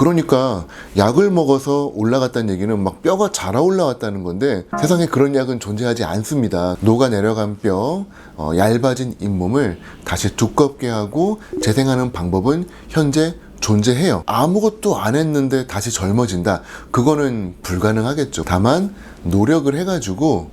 그러니까 약을 먹어서 올라갔다는 얘기는 막 뼈가 자라 올라왔다는 건데 세상에 그런 약은 존재하지 않습니다. 녹아내려간 뼈, 얇아진 잇몸을 다시 두껍게 하고 재생하는 방법은 현재 존재해요. 아무것도 안 했는데 다시 젊어진다. 그거는 불가능하겠죠. 다만 노력을 해가지고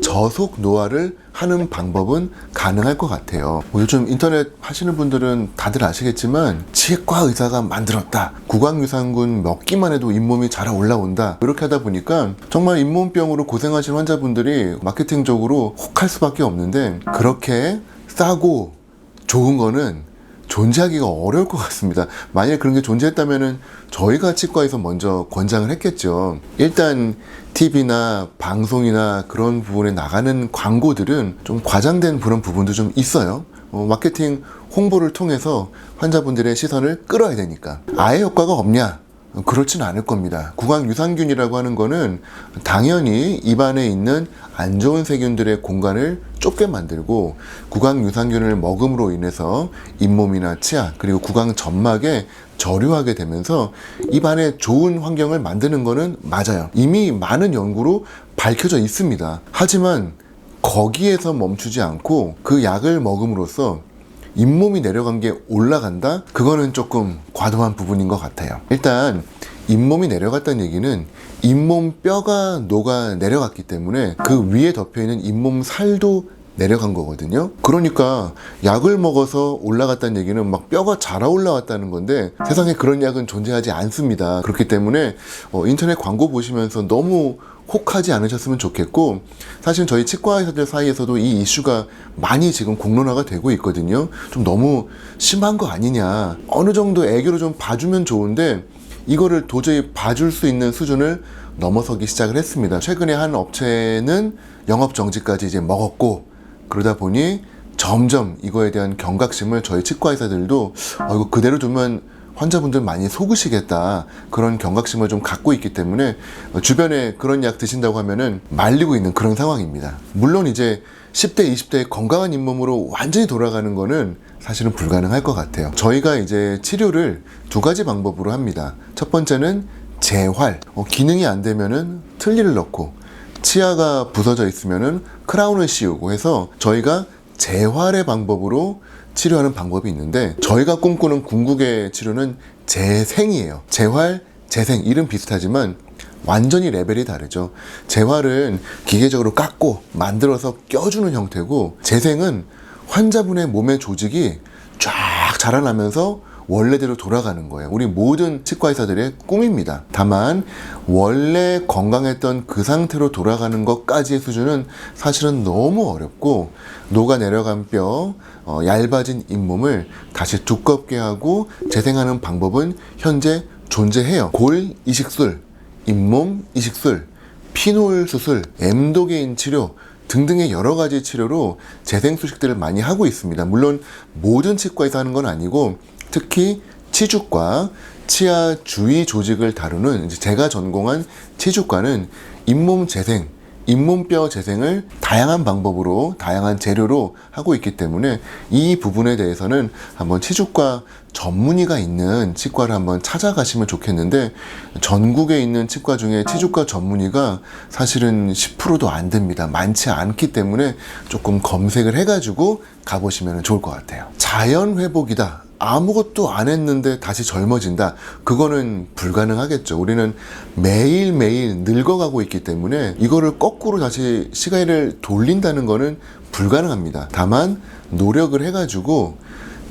저속 노화를 하는 방법은 가능할 것 같아요. 요즘 인터넷 하시는 분들은 다들 아시겠지만 치과 의사가 만들었다, 구강유산균 먹기만 해도 잇몸이 자라 올라온다, 이렇게 하다 보니까 정말 잇몸병으로 고생하시는 환자분들이 마케팅적으로 혹할 수밖에 없는데, 그렇게 싸고 좋은 거는 존재하기가 어려울 것 같습니다. 만약에 그런 게 존재했다면 저희가 치과에서 먼저 권장을 했겠죠. 일단 TV나 방송이나 그런 부분에 나가는 광고들은 좀 과장된 그런 부분도 좀 있어요. 마케팅 홍보를 통해서 환자분들의 시선을 끌어야 되니까. 아예 효과가 없냐? 그렇지는 않을 겁니다. 구강유산균이라고 하는 거는 당연히 입안에 있는 안 좋은 세균들의 공간을 좁게 만들고, 구강유산균을 먹음으로 인해서 잇몸이나 치아 그리고 구강 점막에 저류하게 되면서 입안에 좋은 환경을 만드는 거는 맞아요. 이미 많은 연구로 밝혀져 있습니다. 하지만 거기에서 멈추지 않고 그 약을 먹음으로써 잇몸이 내려간 게 올라간다? 그거는 조금 과도한 부분인 것 같아요. 일단 잇몸이 내려갔다는 얘기는 잇몸 뼈가 녹아 내려갔기 때문에 그 위에 덮여있는 잇몸 살도 내려간 거거든요. 그러니까 약을 먹어서 올라갔다는 얘기는 막 뼈가 자라 올라왔다는 건데 세상에 그런 약은 존재하지 않습니다. 그렇기 때문에 인터넷 광고 보시면서 너무 혹하지 않으셨으면 좋겠고, 사실 저희 치과 의사들 사이에서도 이 이슈가 많이 지금 공론화가 되고 있거든요. 좀 너무 심한 거 아니냐, 어느 정도 애교로 좀 봐주면 좋은데 이거를 도저히 봐줄 수 있는 수준을 넘어서기 시작을 했습니다. 최근에 한 업체는 영업정지까지 이제 먹었고, 그러다 보니 점점 이거에 대한 경각심을 저희 치과 의사들도 이거 그대로 두면 환자분들 많이 속으시겠다, 그런 경각심을 좀 갖고 있기 때문에 주변에 그런 약 드신다고 하면은 말리고 있는 그런 상황입니다. 물론 이제 10대, 20대의 건강한 잇몸으로 완전히 돌아가는 거는 사실은 불가능할 것 같아요. 저희가 이제 치료를 두 가지 방법으로 합니다. 첫 번째는 재활. 기능이 안 되면은 틀니를 넣고, 치아가 부서져 있으면은 크라운을 씌우고 해서 저희가 재활의 방법으로 치료하는 방법이 있는데, 저희가 꿈꾸는 궁극의 치료는 재생이에요. 재활, 재생, 이름 비슷하지만 완전히 레벨이 다르죠. 재활은 기계적으로 깎고 만들어서 껴주는 형태고, 재생은 환자분의 몸의 조직이 쫙 자라나면서 원래대로 돌아가는 거예요. 우리 모든 치과 의사들의 꿈입니다. 다만 원래 건강했던 그 상태로 돌아가는 것까지의 수준은 사실은 너무 어렵고, 녹아내려간 뼈, 얇아진 잇몸을 다시 두껍게 하고 재생하는 방법은 현재 존재해요. 골 이식술, 잇몸 이식술, 피놀 수술, 엠도게인 치료 등등의 여러 가지 치료로 재생 수식들을 많이 하고 있습니다. 물론 모든 치과에서 하는 건 아니고, 특히 치주과, 치아 주위 조직을 다루는 제가 전공한 치주과는 잇몸 재생, 잇몸뼈 재생을 다양한 방법으로, 다양한 재료로 하고 있기 때문에 이 부분에 대해서는 한번 치주과 전문의가 있는 치과를 한번 찾아가시면 좋겠는데, 전국에 있는 치과 중에 치주과 전문의가 사실은 10%도 안 됩니다. 많지 않기 때문에 조금 검색을 해가지고 가보시면 좋을 것 같아요. 자연 회복이다, 아무것도 안 했는데 다시 젊어진다, 그거는 불가능하겠죠. 우리는 매일매일 늙어가고 있기 때문에 이거를 거꾸로 다시 시간을 돌린다는 거는 불가능합니다. 다만 노력을 해가지고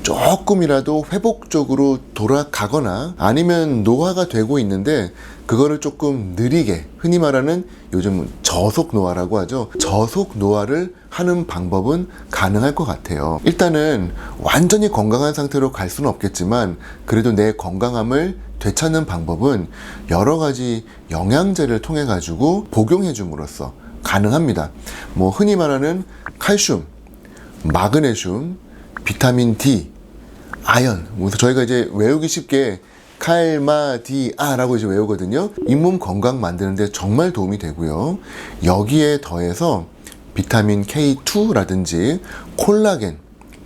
조금이라도 회복적으로 돌아가거나, 아니면 노화가 되고 있는데 그거를 조금 느리게, 흔히 말하는 요즘 저속 노화라고 하죠. 저속 노화를 하는 방법은 가능할 것 같아요. 일단은 완전히 건강한 상태로 갈 수는 없겠지만 그래도 내 건강함을 되찾는 방법은 여러 가지 영양제를 통해 가지고 복용해 줌으로써 가능합니다. 흔히 말하는 칼슘, 마그네슘, 비타민 D, 아연, 그래서 저희가 이제 외우기 쉽게 칼마디아라고 이제 외우거든요. 잇몸 건강 만드는데 정말 도움이 되고요. 여기에 더해서 비타민 K2라든지 콜라겐,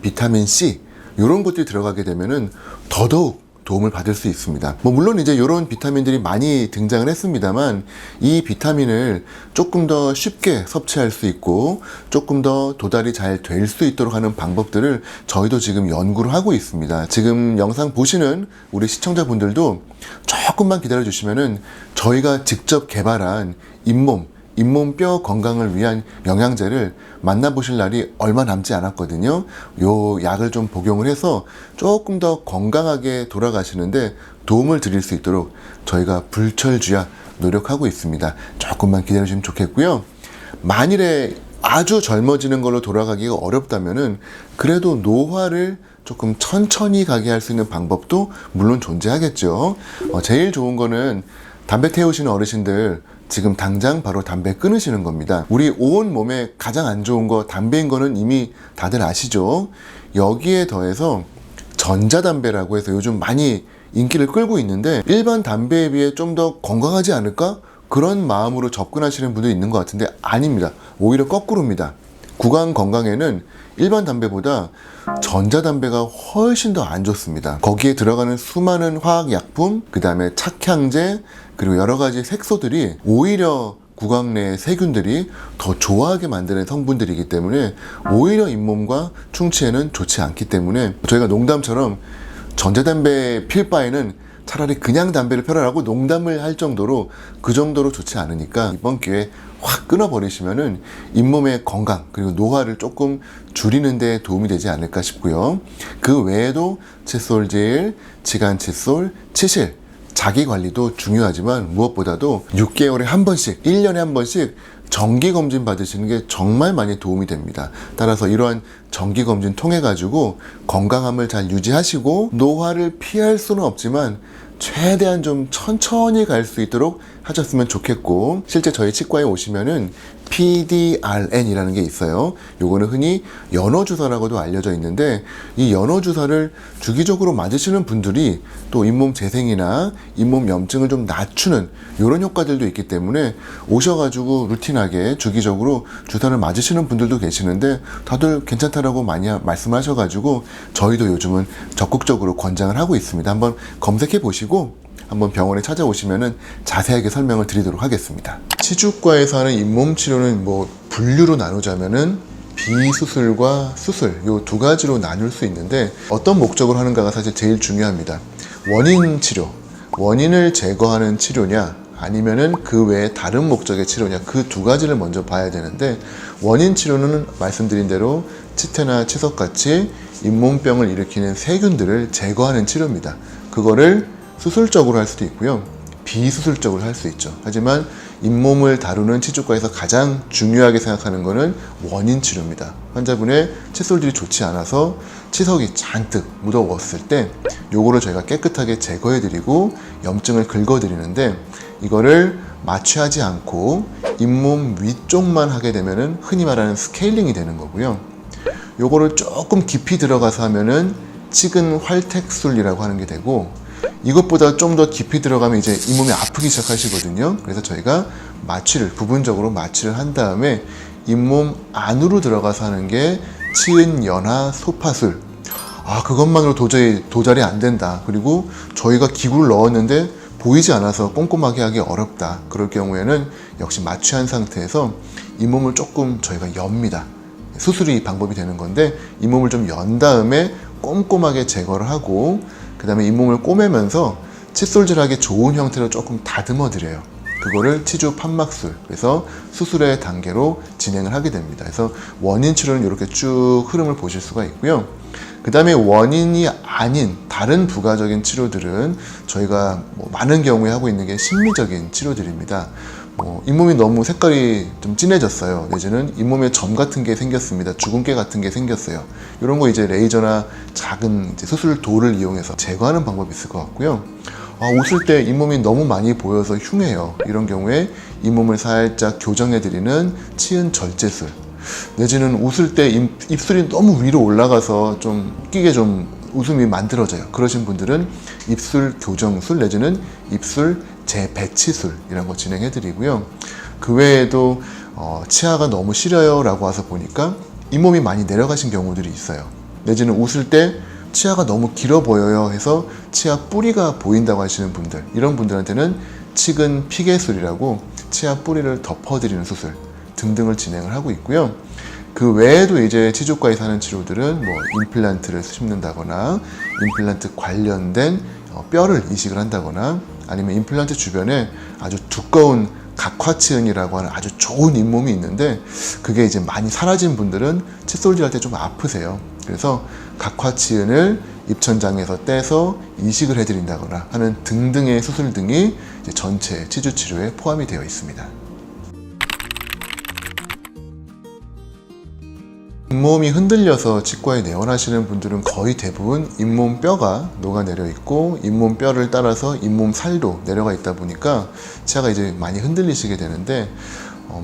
비타민 C 이런 것들이 들어가게 되면은 더더욱 도움을 받을 수 있습니다. 물론 이제 이런 비타민들이 많이 등장을 했습니다만 이 비타민을 조금 더 쉽게 섭취할 수 있고 조금 더 도달이 잘 될 수 있도록 하는 방법들을 저희도 지금 연구를 하고 있습니다. 지금 영상 보시는 우리 시청자분들도 조금만 기다려 주시면은 저희가 직접 개발한 잇몸 뼈 건강을 위한 영양제를 만나보실 날이 얼마 남지 않았거든요. 요 약을 좀 복용을 해서 조금 더 건강하게 돌아가시는데 도움을 드릴 수 있도록 저희가 불철주야 노력하고 있습니다. 조금만 기다려주시면 좋겠고요. 만일에 아주 젊어지는 걸로 돌아가기가 어렵다면은 그래도 노화를 조금 천천히 가게 할 수 있는 방법도 물론 존재하겠죠. 제일 좋은 거는 담배 태우시는 어르신들 지금 당장 바로 담배 끊으시는 겁니다. 우리 온 몸에 가장 안 좋은 거 담배인 거는 이미 다들 아시죠? 여기에 더해서 전자담배라고 해서 요즘 많이 인기를 끌고 있는데 일반 담배에 비해 좀 더 건강하지 않을까? 그런 마음으로 접근하시는 분도 있는 것 같은데 아닙니다. 오히려 거꾸로입니다. 구강 건강에는 일반 담배보다 전자담배가 훨씬 더 안 좋습니다. 거기에 들어가는 수많은 화학약품, 그 다음에 착향제, 그리고 여러 가지 색소들이 오히려 구강 내 세균들이 더 좋아하게 만드는 성분들이기 때문에 오히려 잇몸과 충치에는 좋지 않기 때문에 저희가 농담처럼 전자담배 필 바에는 차라리 그냥 담배를 펴라라고 농담을 할 정도로 그 정도로 좋지 않으니까 이번 기회에 확 끊어버리시면은 잇몸의 건강 그리고 노화를 조금 줄이는 데 도움이 되지 않을까 싶고요. 그 외에도 칫솔질, 치간칫솔, 치실 자기 관리도 중요하지만 무엇보다도 6개월에 한 번씩, 1년에 한 번씩 정기검진 받으시는 게 정말 많이 도움이 됩니다. 따라서 이러한 정기검진 통해 가지고 건강함을 잘 유지하시고 노화를 피할 수는 없지만 최대한 좀 천천히 갈 수 있도록 하셨으면 좋겠고, 실제 저희 치과에 오시면은 PDRN이라는 게 있어요. 요거는 흔히 연어주사라고도 알려져 있는데 이 연어주사를 주기적으로 맞으시는 분들이 또 잇몸 재생이나 잇몸 염증을 좀 낮추는 이런 효과들도 있기 때문에 오셔가지고 루틴하게 주기적으로 주사를 맞으시는 분들도 계시는데 다들 괜찮다라고 많이 말씀하셔가지고 저희도 요즘은 적극적으로 권장을 하고 있습니다. 한번 검색해 보시고 한번 병원에 찾아오시면은 자세하게 설명을 드리도록 하겠습니다. 치주과에서 하는 잇몸 치료는 분류로 나누자면은 비수술과 수술 요 두 가지로 나눌 수 있는데 어떤 목적으로 하는가가 사실 제일 중요합니다. 원인 치료, 원인을 제거하는 치료냐 아니면은 그 외에 다른 목적의 치료냐 그 두 가지를 먼저 봐야 되는데 원인 치료는 말씀드린 대로 치태나 치석같이 잇몸병을 일으키는 세균들을 제거하는 치료입니다. 그거를 수술적으로 할 수도 있고요. 비수술적으로 할 수 있죠. 하지만 잇몸을 다루는 치주과에서 가장 중요하게 생각하는 것은 원인 치료입니다. 환자분의 칫솔질이 좋지 않아서 치석이 잔뜩 묻어왔을 때 요거를 저희가 깨끗하게 제거해드리고 염증을 긁어드리는데 이거를 마취하지 않고 잇몸 위쪽만 하게 되면은 흔히 말하는 스케일링이 되는 거고요. 요거를 조금 깊이 들어가서 하면은 치근 활택술이라고 하는 게 되고 이것보다 좀 더 깊이 들어가면 이제 잇몸이 아프기 시작하시거든요. 그래서 저희가 부분적으로 마취를 한 다음에 잇몸 안으로 들어가서 하는 게 치은연화 소파술. 그것만으로 도저히 도달이 안 된다. 그리고 저희가 기구를 넣었는데 보이지 않아서 꼼꼼하게 하기 어렵다. 그럴 경우에는 역시 마취한 상태에서 잇몸을 조금 저희가 엽니다. 수술이 방법이 되는 건데 잇몸을 좀 연 다음에 꼼꼼하게 제거를 하고 그 다음에 잇몸을 꼬매면서 칫솔질하기 좋은 형태로 조금 다듬어 드려요. 그거를 치주 판막술, 그래서 수술의 단계로 진행을 하게 됩니다. 그래서 원인 치료는 이렇게 쭉 흐름을 보실 수가 있고요. 그 다음에 원인이 아닌 다른 부가적인 치료들은 저희가 많은 경우에 하고 있는 게 심리적인 치료들입니다. 잇몸이 너무 색깔이 좀 진해졌어요. 내지는 잇몸에 점 같은 게 생겼습니다. 주근깨 같은 게 생겼어요. 이런 거 이제 레이저나 작은 수술 도를 이용해서 제거하는 방법이 있을 것 같고요. 웃을 때 잇몸이 너무 많이 보여서 흉해요. 이런 경우에 잇몸을 살짝 교정해드리는 치은 절제술, 내지는 웃을 때 입술이 너무 위로 올라가서 좀 웃기게 좀 웃음이 만들어져요. 그러신 분들은 입술 교정술 내지는 입술 재배치술 이런 거 진행해드리고요. 그 외에도 치아가 너무 시려요 라고 와서 보니까 잇몸이 많이 내려가신 경우들이 있어요. 내지는 웃을 때 치아가 너무 길어 보여요 해서 치아 뿌리가 보인다고 하시는 분들, 이런 분들한테는 치근 피개술이라고 치아 뿌리를 덮어드리는 수술 등등을 진행을 하고 있고요. 그 외에도 이제 치주과에서 하는 치료들은 뭐 임플란트를 심는다거나 임플란트 관련된 뼈를 이식을 한다거나 아니면 임플란트 주변에 아주 두꺼운 각화치은이라고 하는 아주 좋은 잇몸이 있는데 그게 이제 많이 사라진 분들은 칫솔질 할 때 좀 아프세요. 그래서 각화치은을 입천장에서 떼서 이식을 해드린다거나 하는 등등의 수술 등이 이제 전체 치주 치료에 포함이 되어 있습니다. 잇몸이 흔들려서 치과에 내원하시는 분들은 거의 대부분 잇몸 뼈가 녹아내려 있고 잇몸 뼈를 따라서 잇몸 살도 내려가 있다 보니까 치아가 이제 많이 흔들리시게 되는데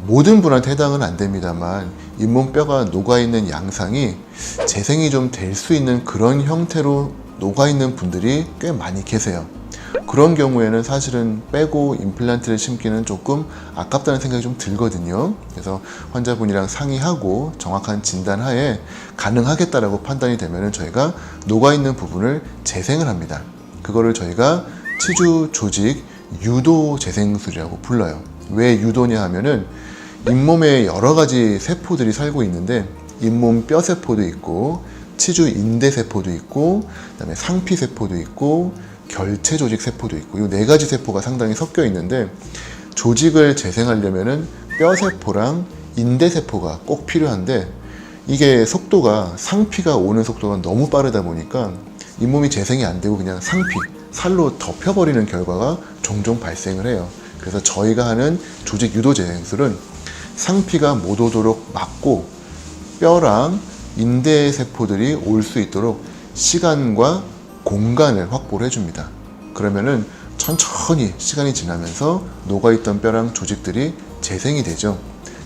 모든 분한테 해당은 안 됩니다만 잇몸 뼈가 녹아있는 양상이 재생이 좀 될 수 있는 그런 형태로 녹아있는 분들이 꽤 많이 계세요. 그런 경우에는 사실은 빼고 임플란트를 심기는 조금 아깝다는 생각이 좀 들거든요. 그래서 환자분이랑 상의하고 정확한 진단하에 가능하겠다라고 판단이 되면 저희가 녹아있는 부분을 재생을 합니다. 그거를 저희가 치주 조직 유도 재생술이라고 불러요. 왜 유도냐 하면은 잇몸에 여러 가지 세포들이 살고 있는데 잇몸 뼈 세포도 있고 치주 인대 세포도 있고 그다음에 상피 세포도 있고 결체 조직 세포도 있고 이 네 가지 세포가 상당히 섞여 있는데 조직을 재생하려면은 뼈 세포랑 인대 세포가 꼭 필요한데 이게 속도가 상피가 오는 속도가 너무 빠르다 보니까 잇몸이 재생이 안 되고 그냥 상피 살로 덮여버리는 결과가 종종 발생을 해요. 그래서 저희가 하는 조직 유도 재생술은 상피가 못 오도록 막고 뼈랑 인대 세포들이 올 수 있도록 시간과 공간을 확보를 해줍니다. 그러면은 천천히 시간이 지나면서 녹아있던 뼈랑 조직들이 재생이 되죠.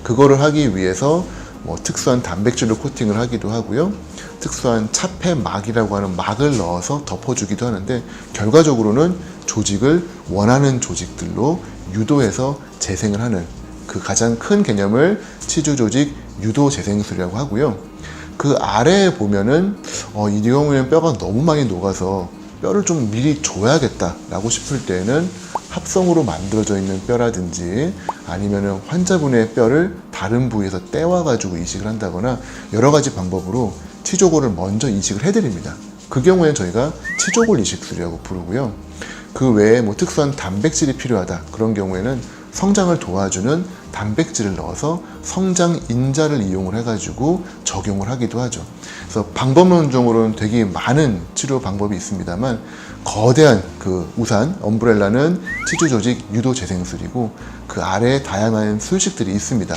그거를 하기 위해서 뭐 특수한 단백질로 코팅을 하기도 하고요. 특수한 차폐막이라고 하는 막을 넣어서 덮어주기도 하는데 결과적으로는 조직을 원하는 조직들로 유도해서 재생을 하는 그 가장 큰 개념을 치주조직 유도 재생술이라고 하고요. 그 아래에 보면은 이 경우에는 뼈가 너무 많이 녹아서 뼈를 좀 미리 줘야겠다라고 싶을 때는 합성으로 만들어져 있는 뼈라든지 아니면은 환자분의 뼈를 다른 부위에서 떼와 가지고 이식을 한다거나 여러 가지 방법으로 치조골을 먼저 이식을 해드립니다. 그 경우에는 저희가 치조골 이식술이라고 부르고요. 그 외에 뭐 특수한 단백질이 필요하다 그런 경우에는 성장을 도와주는 단백질을 넣어서 성장 인자를 이용을 해가지고 적용을 하기도 하죠. 그래서 방법론적으로는 되게 많은 치료 방법이 있습니다만 거대한 그 우산, 엄브렐라는 치주 조직 유도 재생술이고 그 아래에 다양한 술식들이 있습니다.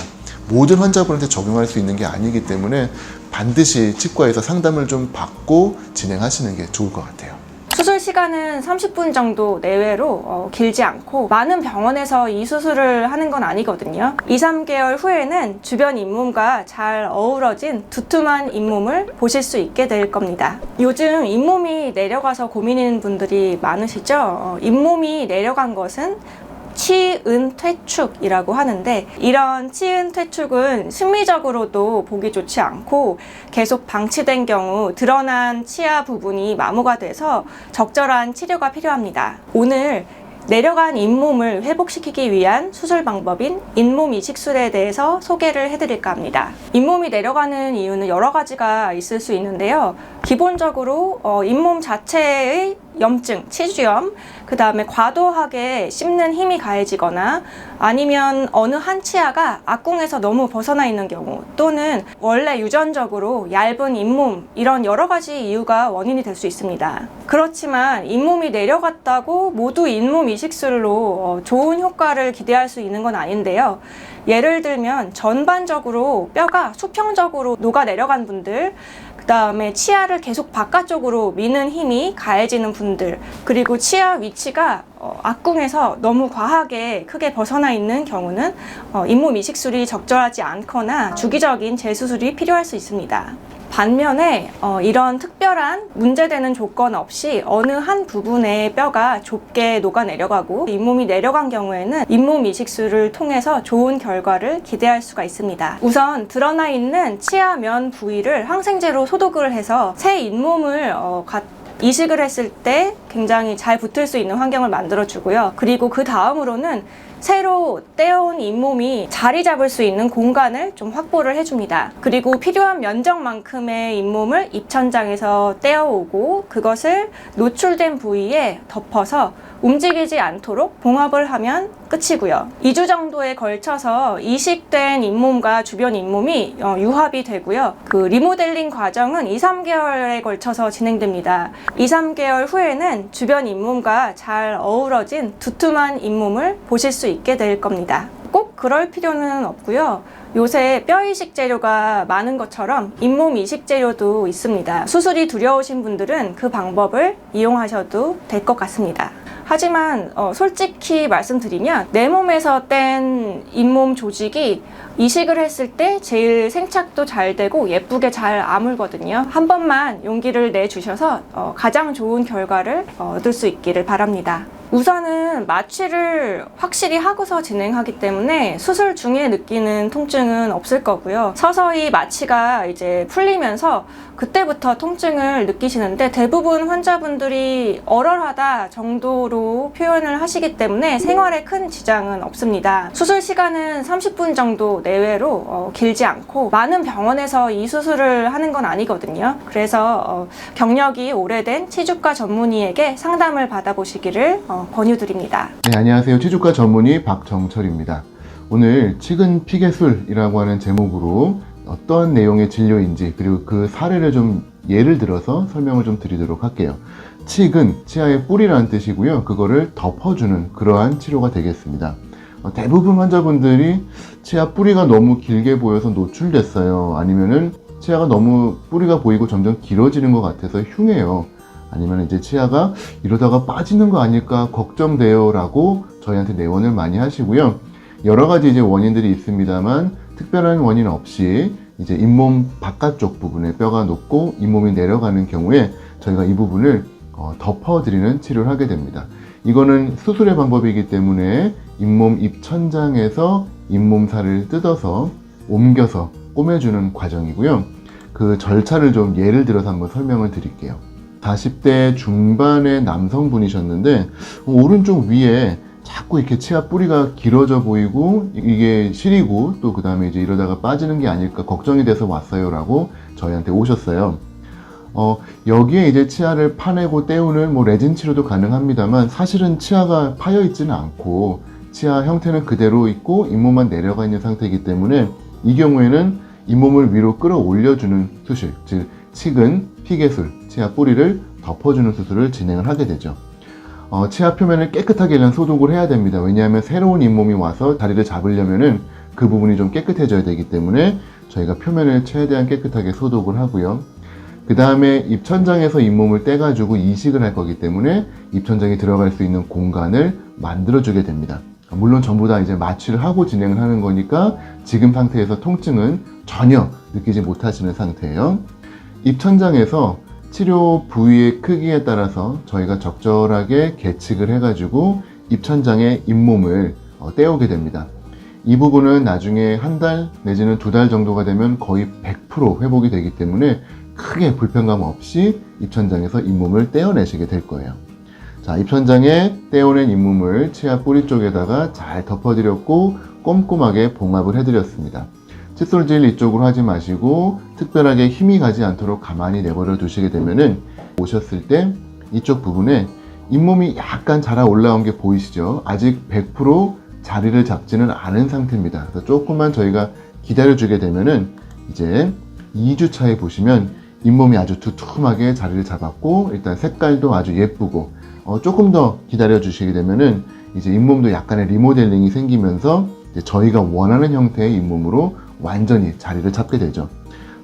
모든 환자분한테 적용할 수 있는 게 아니기 때문에 반드시 치과에서 상담을 좀 받고 진행하시는 게 좋을 것 같아요. 수술 시간은 30분 정도 내외로 길지 않고 많은 병원에서 이 수술을 하는 건 아니거든요. 2-3개월 후에는 주변 잇몸과 잘 어우러진 두툼한 잇몸을 보실 수 있게 될 겁니다. 요즘 잇몸이 내려가서 고민인 분들이 많으시죠? 잇몸이 내려간 것은 치은퇴축이라고 하는데 이런 치은퇴축은 심리적으로도 보기 좋지 않고 계속 방치된 경우 드러난 치아 부분이 마모가 돼서 적절한 치료가 필요합니다. 오늘 내려간 잇몸을 회복시키기 위한 수술 방법인 잇몸 이식술에 대해서 소개를 해드릴까 합니다. 잇몸이 내려가는 이유는 여러 가지가 있을 수 있는데요. 기본적으로 잇몸 자체의 염증, 치주염, 그 다음에 과도하게 씹는 힘이 가해지거나 아니면 어느 한 치아가 악궁에서 너무 벗어나 있는 경우 또는 원래 유전적으로 얇은 잇몸 이런 여러 가지 이유가 원인이 될 수 있습니다. 그렇지만 잇몸이 내려갔다고 모두 잇몸 이식술로 좋은 효과를 기대할 수 있는 건 아닌데요. 예를 들면 전반적으로 뼈가 수평적으로 녹아 내려간 분들, 그 다음에 치아를 계속 바깥쪽으로 미는 힘이 가해지는 분들, 그리고 치아 위치가 악궁에서 너무 과하게 크게 벗어나 있는 경우는 잇몸 이식술이 적절하지 않거나 주기적인 재수술이 필요할 수 있습니다. 반면에 이런 특별한 문제되는 조건 없이 어느 한 부분의 뼈가 좁게 녹아내려가고 잇몸이 내려간 경우에는 잇몸 이식술을 통해서 좋은 결과를 기대할 수가 있습니다. 우선 드러나 있는 치아 면 부위를 항생제로 소독을 해서 새 잇몸을 이식을 했을 때 굉장히 잘 붙을 수 있는 환경을 만들어주고요. 그리고 그 다음으로는 새로 떼어온 잇몸이 자리 잡을 수 있는 공간을 좀 확보를 해줍니다. 그리고 필요한 면적만큼의 잇몸을 입천장에서 떼어오고 그것을 노출된 부위에 덮어서 움직이지 않도록 봉합을 하면 끝이고요. 2주 정도에 걸쳐서 이식된 잇몸과 주변 잇몸이 유합이 되고요. 그 리모델링 과정은 2-3개월에 걸쳐서 진행됩니다. 2-3개월 후에는 주변 잇몸과 잘 어우러진 두툼한 잇몸을 보실 수 있게 될 겁니다. 꼭 그럴 필요는 없고요. 요새 뼈 이식 재료가 많은 것처럼 잇몸 이식 재료도 있습니다. 수술이 두려우신 분들은 그 방법을 이용하셔도 될 것 같습니다. 하지만 솔직히 말씀드리면 내 몸에서 뗀 잇몸 조직이 이식을 했을 때 제일 생착도 잘 되고 예쁘게 잘 아물거든요. 한 번만 용기를 내주셔서 가장 좋은 결과를 얻을 수 있기를 바랍니다. 우선은 마취를 확실히 하고서 진행하기 때문에 수술 중에 느끼는 통증은 없을 거고요. 서서히 마취가 이제 풀리면서 그때부터 통증을 느끼시는데 대부분 환자분들이 얼얼하다 정도로 표현을 하시기 때문에 생활에 큰 지장은 없습니다. 수술 시간은 30분 정도 내외로 길지 않고 많은 병원에서 이 수술을 하는 건 아니거든요. 그래서 경력이 오래된 치주과 전문의에게 상담을 받아보시기를 권유드립니다. 네, 안녕하세요. 치주과 전문의 박정철입니다. 오늘 치근 피개술이라고 하는 제목으로 어떤 내용의 진료인지 그리고 그 사례를 좀 예를 들어서 설명을 좀 드리도록 할게요. 치근, 치아의 뿌리라는 뜻이고요. 그거를 덮어주는 그러한 치료가 되겠습니다. 대부분 환자분들이 치아 뿌리가 너무 길게 보여서 노출됐어요. 아니면은 치아가 너무 뿌리가 보이고 점점 길어지는 것 같아서 흉해요. 아니면 이제 치아가 이러다가 빠지는 거 아닐까 걱정돼요 라고 저희한테 내원을 많이 하시고요. 여러 가지 이제 원인들이 있습니다만 특별한 원인 없이 이제 잇몸 바깥쪽 부분에 뼈가 높고 잇몸이 내려가는 경우에 저희가 이 부분을 덮어드리는 치료를 하게 됩니다. 이거는 수술의 방법이기 때문에 잇몸 입천장에서 잇몸살을 뜯어서 옮겨서 꼬매주는 과정이고요. 그 절차를 좀 예를 들어서 한번 설명을 드릴게요. 40대 중반의 남성분이셨는데 오른쪽 위에 자꾸 이렇게 치아 뿌리가 길어져 보이고 이게 시리고 또 그 다음에 이제 이러다가 빠지는 게 아닐까 걱정이 돼서 왔어요 라고 저희한테 오셨어요. 여기에 이제 치아를 파내고 떼우는 레진 치료도 가능합니다만 사실은 치아가 파여 있지는 않고 치아 형태는 그대로 있고 잇몸만 내려가 있는 상태이기 때문에 이 경우에는 잇몸을 위로 끌어올려주는 수술, 즉 치근, 피개술, 치아 뿌리를 덮어주는 수술을 진행을 하게 되죠. 치아 표면을 깨끗하게 일단 소독을 해야 됩니다. 왜냐하면 새로운 잇몸이 와서 다리를 잡으려면은 그 부분이 좀 깨끗해져야 되기 때문에 저희가 표면을 최대한 깨끗하게 소독을 하고요. 그 다음에 입천장에서 잇몸을 떼가지고 이식을 할 거기 때문에 입천장에 들어갈 수 있는 공간을 만들어주게 됩니다. 물론 전부 다 이제 마취를 하고 진행을 하는 거니까 지금 상태에서 통증은 전혀 느끼지 못하시는 상태예요. 입천장에서 치료 부위의 크기에 따라서 저희가 적절하게 계측을 해가지고 입천장의 잇몸을 떼오게 됩니다. 이 부분은 나중에 한 달 내지는 2달 정도가 되면 거의 100% 회복이 되기 때문에 크게 불편감 없이 입천장에서 잇몸을 떼어내시게 될 거예요. 자, 입천장에 떼어낸 잇몸을 치아 뿌리 쪽에다가 잘 덮어드렸고 꼼꼼하게 봉합을 해드렸습니다. 칫솔질 이쪽으로 하지 마시고 특별하게 힘이 가지 않도록 가만히 내버려 두시게 되면은 오셨을 때 이쪽 부분에 잇몸이 약간 자라 올라온 게 보이시죠? 아직 100% 자리를 잡지는 않은 상태입니다. 그래서 조금만 저희가 기다려 주게 되면은 이제 2주 차에 보시면 잇몸이 아주 두툼하게 자리를 잡았고 일단 색깔도 아주 예쁘고 조금 더 기다려 주시게 되면은 이제 잇몸도 약간의 리모델링이 생기면서 이제 저희가 원하는 형태의 잇몸으로 완전히 자리를 잡게 되죠.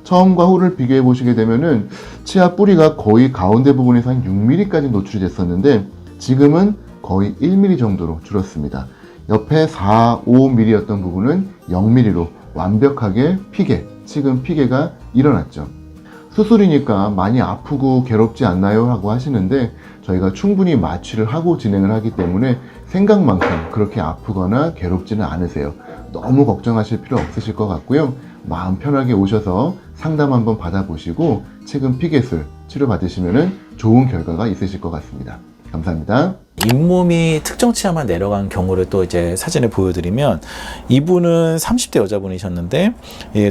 처음과 후를 비교해 보시게 되면은 치아 뿌리가 거의 가운데 부분에서 한 6mm까지 노출이 됐었는데 지금은 거의 1mm 정도로 줄었습니다. 옆에 4, 5mm였던 부분은 0mm로 완벽하게 피개, 치근 피개가 일어났죠. 수술이니까 많이 아프고 괴롭지 않나요? 하고 하시는데 저희가 충분히 마취를 하고 진행을 하기 때문에 생각만큼 그렇게 아프거나 괴롭지는 않으세요. 너무 걱정하실 필요 없으실 것 같고요. 마음 편하게 오셔서 상담 한번 받아보시고 최근 피개술 치료받으시면 좋은 결과가 있으실 것 같습니다. 감사합니다. 잇몸이 특정 치아만 내려간 경우를 또 이제 사진을 보여드리면, 이분은 30대 여자분이셨는데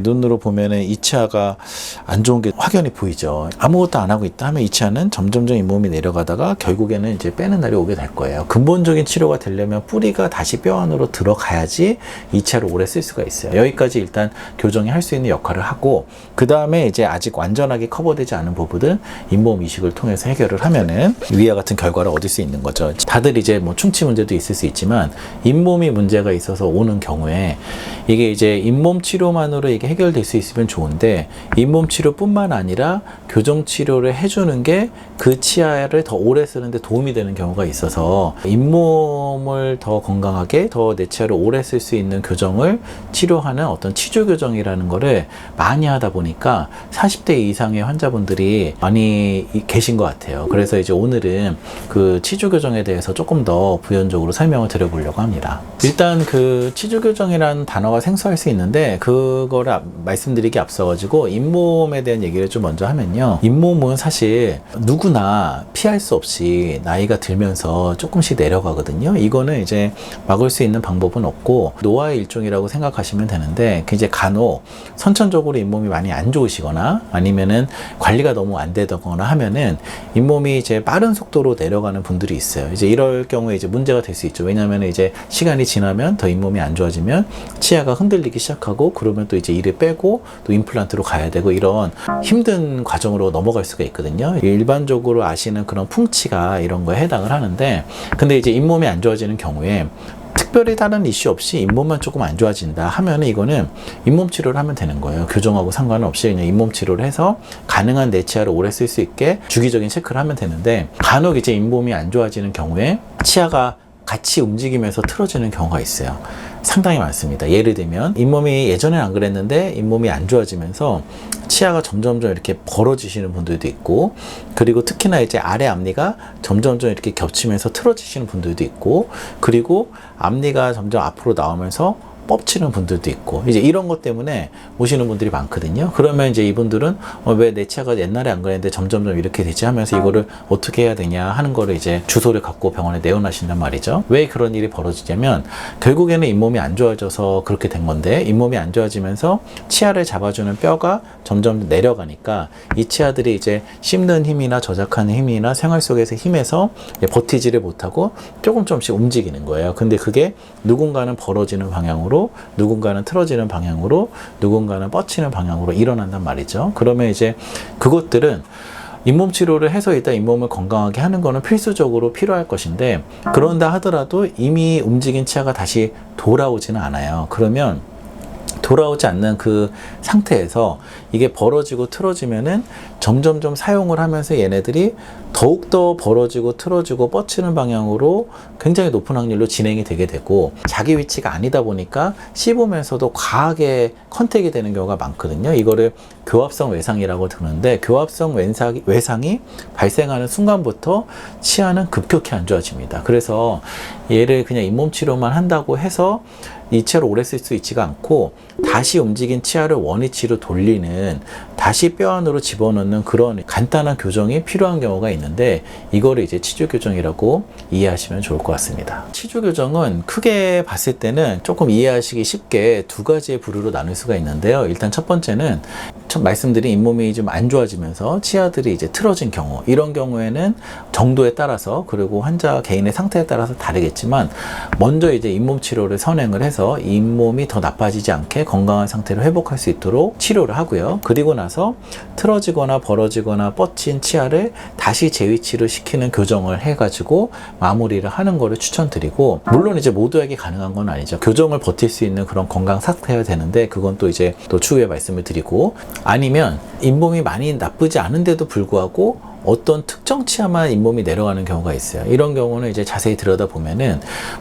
눈으로 보면은 이 치아가 안 좋은 게 확연히 보이죠. 아무것도 안 하고 있다 하면 이 치아는 점점점 잇몸이 내려가다가 결국에는 이제 빼는 날이 오게 될 거예요. 근본적인 치료가 되려면 뿌리가 다시 뼈 안으로 들어가야지 이 치아를 오래 쓸 수가 있어요. 여기까지 일단 교정이 할 수 있는 역할을 하고, 그 다음에 이제 아직 완전하게 커버되지 않은 부분은 잇몸 이식을 통해서 해결을 하면은 위와 같은 결과를 얻을 수 있는 거죠. 다들 이제 뭐 충치 문제도 있을 수 있지만 잇몸이 문제가 있어서 오는 경우에 이게 이제 잇몸 치료만으로 이게 해결될 수 있으면 좋은데, 잇몸 치료뿐만 아니라 교정 치료를 해주는 게 그 치아를 더 오래 쓰는데 도움이 되는 경우가 있어서, 잇몸을 더 건강하게 더 내 치아를 오래 쓸 수 있는 교정을 치료하는 어떤 치주 교정이라는 거를 많이 하다 보니까 40대 이상의 환자분들이 많이 계신 것 같아요. 그래서 이제 오늘은 그 치주 교정에 대해서 조금 더 부연적으로 설명을 드려보려고 합니다. 일단 그 치주 교정이라는 단어가 생소할 수 있는데, 그거를 말씀드리기 앞서가지고 잇몸에 대한 얘기를 좀 먼저 하면요, 잇몸은 사실 누구나 피할 수 없이 나이가 들면서 조금씩 내려가거든요. 이거는 이제 막을 수 있는 방법은 없고 노화의 일종이라고 생각하시면 되는데, 그 이제 간혹 선천적으로 잇몸이 많이 안 좋으시거나 아니면은 관리가 너무 안 되거나 하면은 잇몸이 이제 빠른 속도로 내려가는 분들이 있어요. 이제 이럴 경우에 이제 문제가 될 수 있죠. 왜냐하면 이제 시간이 지나면 더 잇몸이 안 좋아지면 치아가 흔들리기 시작하고, 그러면 또 이제 이를 빼고 또 임플란트로 가야 되고, 이런 힘든 과정으로 넘어갈 수가 있거든요. 일반적으로 아시는 그런 풍치가 이런 거에 해당을 하는데, 근데 이제 잇몸이 안 좋아지는 경우에 특별히 다른 이슈 없이 잇몸만 조금 안 좋아진다 하면은 이거는 잇몸 치료를 하면 되는 거예요. 교정하고 상관없이 그냥 잇몸 치료를 해서 가능한 내 치아를 오래 쓸 수 있게 주기적인 체크를 하면 되는데, 간혹 이제 잇몸이 안 좋아지는 경우에 치아가 같이 움직이면서 틀어지는 경우가 있어요. 상당히 많습니다. 예를 들면 잇몸이 예전엔 안 그랬는데 잇몸이 안 좋아지면서 치아가 점점점 이렇게 벌어지시는 분들도 있고, 그리고 특히나 이제 아래 앞니가 점점점 이렇게 겹치면서 틀어지시는 분들도 있고, 그리고 앞니가 점점 앞으로 나오면서 뻗치는 분들도 있고, 이제 이런 것 때문에 오시는 분들이 많거든요. 그러면 이제 이분들은 왜 내 치아가 옛날에 안 그랬는데 점점점 이렇게 되지 하면서 이거를 어떻게 해야 되냐 하는 거를 이제 주소를 갖고 병원에 내원하신단 말이죠. 왜 그런 일이 벌어지냐면, 결국에는 잇몸이 안 좋아져서 그렇게 된 건데, 잇몸이 안 좋아지면서 치아를 잡아주는 뼈가 점점 내려가니까 이 치아들이 이제 씹는 힘이나 저작하는 힘이나 생활 속에서 힘에서 버티지를 못하고 조금씩 움직이는 거예요. 근데 그게 누군가는 벌어지는 방향으로, 누군가는 틀어지는 방향으로, 누군가는 뻗치는 방향으로 일어난단 말이죠. 그러면 이제 그것들은 잇몸 치료를 해서 일단 잇몸을 건강하게 하는 거는 필수적으로 필요할 것인데, 그런다 하더라도 이미 움직인 치아가 다시 돌아오지는 않아요. 그러면 돌아오지 않는 그 상태에서 이게 벌어지고 틀어지면은 점점점 사용을 하면서 얘네들이 더욱더 벌어지고 틀어지고 뻗치는 방향으로 굉장히 높은 확률로 진행이 되게 되고, 자기 위치가 아니다 보니까 씹으면서도 과하게 컨택이 되는 경우가 많거든요. 이거를 교합성 외상이라고 드는데, 교합성 외상이 발생하는 순간부터 치아는 급격히 안 좋아집니다. 그래서 얘를 그냥 잇몸 치료만 한다고 해서 이 치아를 오래 쓸 수 있지가 않고, 다시 움직인 치아를 원위치로 돌리는, 다시 뼈 안으로 집어넣는 그런 간단한 교정이 필요한 경우가 있는데, 이거를 이제 치주 교정이라고 이해하시면 좋을 것 같습니다. 치주 교정은 크게 봤을 때는 조금 이해하시기 쉽게 두 가지의 부류로 나눌 수가 있는데요. 일단 첫 번째는 말씀드린 잇몸이 좀 안 좋아지면서 치아들이 이제 틀어진 경우, 이런 경우에는 정도에 따라서, 그리고 환자 개인의 상태에 따라서 다르겠지만, 먼저 이제 잇몸 치료를 선행을 해서 잇몸이 더 나빠지지 않게 건강한 상태로 회복할 수 있도록 치료를 하고요. 그리고 나서 틀어지거나 벌어지거나 뻗친 치아를 다시 재위치를 시키는 교정을 해가지고 마무리를 하는 거를 추천드리고, 물론 이제 모두에게 가능한 건 아니죠. 교정을 버틸 수 있는 그런 건강 상태여야 되는데, 그건 또 이제 또 추후에 말씀을 드리고, 아니면 잇몸이 많이 나쁘지 않은데도 불구하고 어떤 특정 치아만 잇몸이 내려가는 경우가 있어요. 이런 경우는 이제 자세히 들여다보면은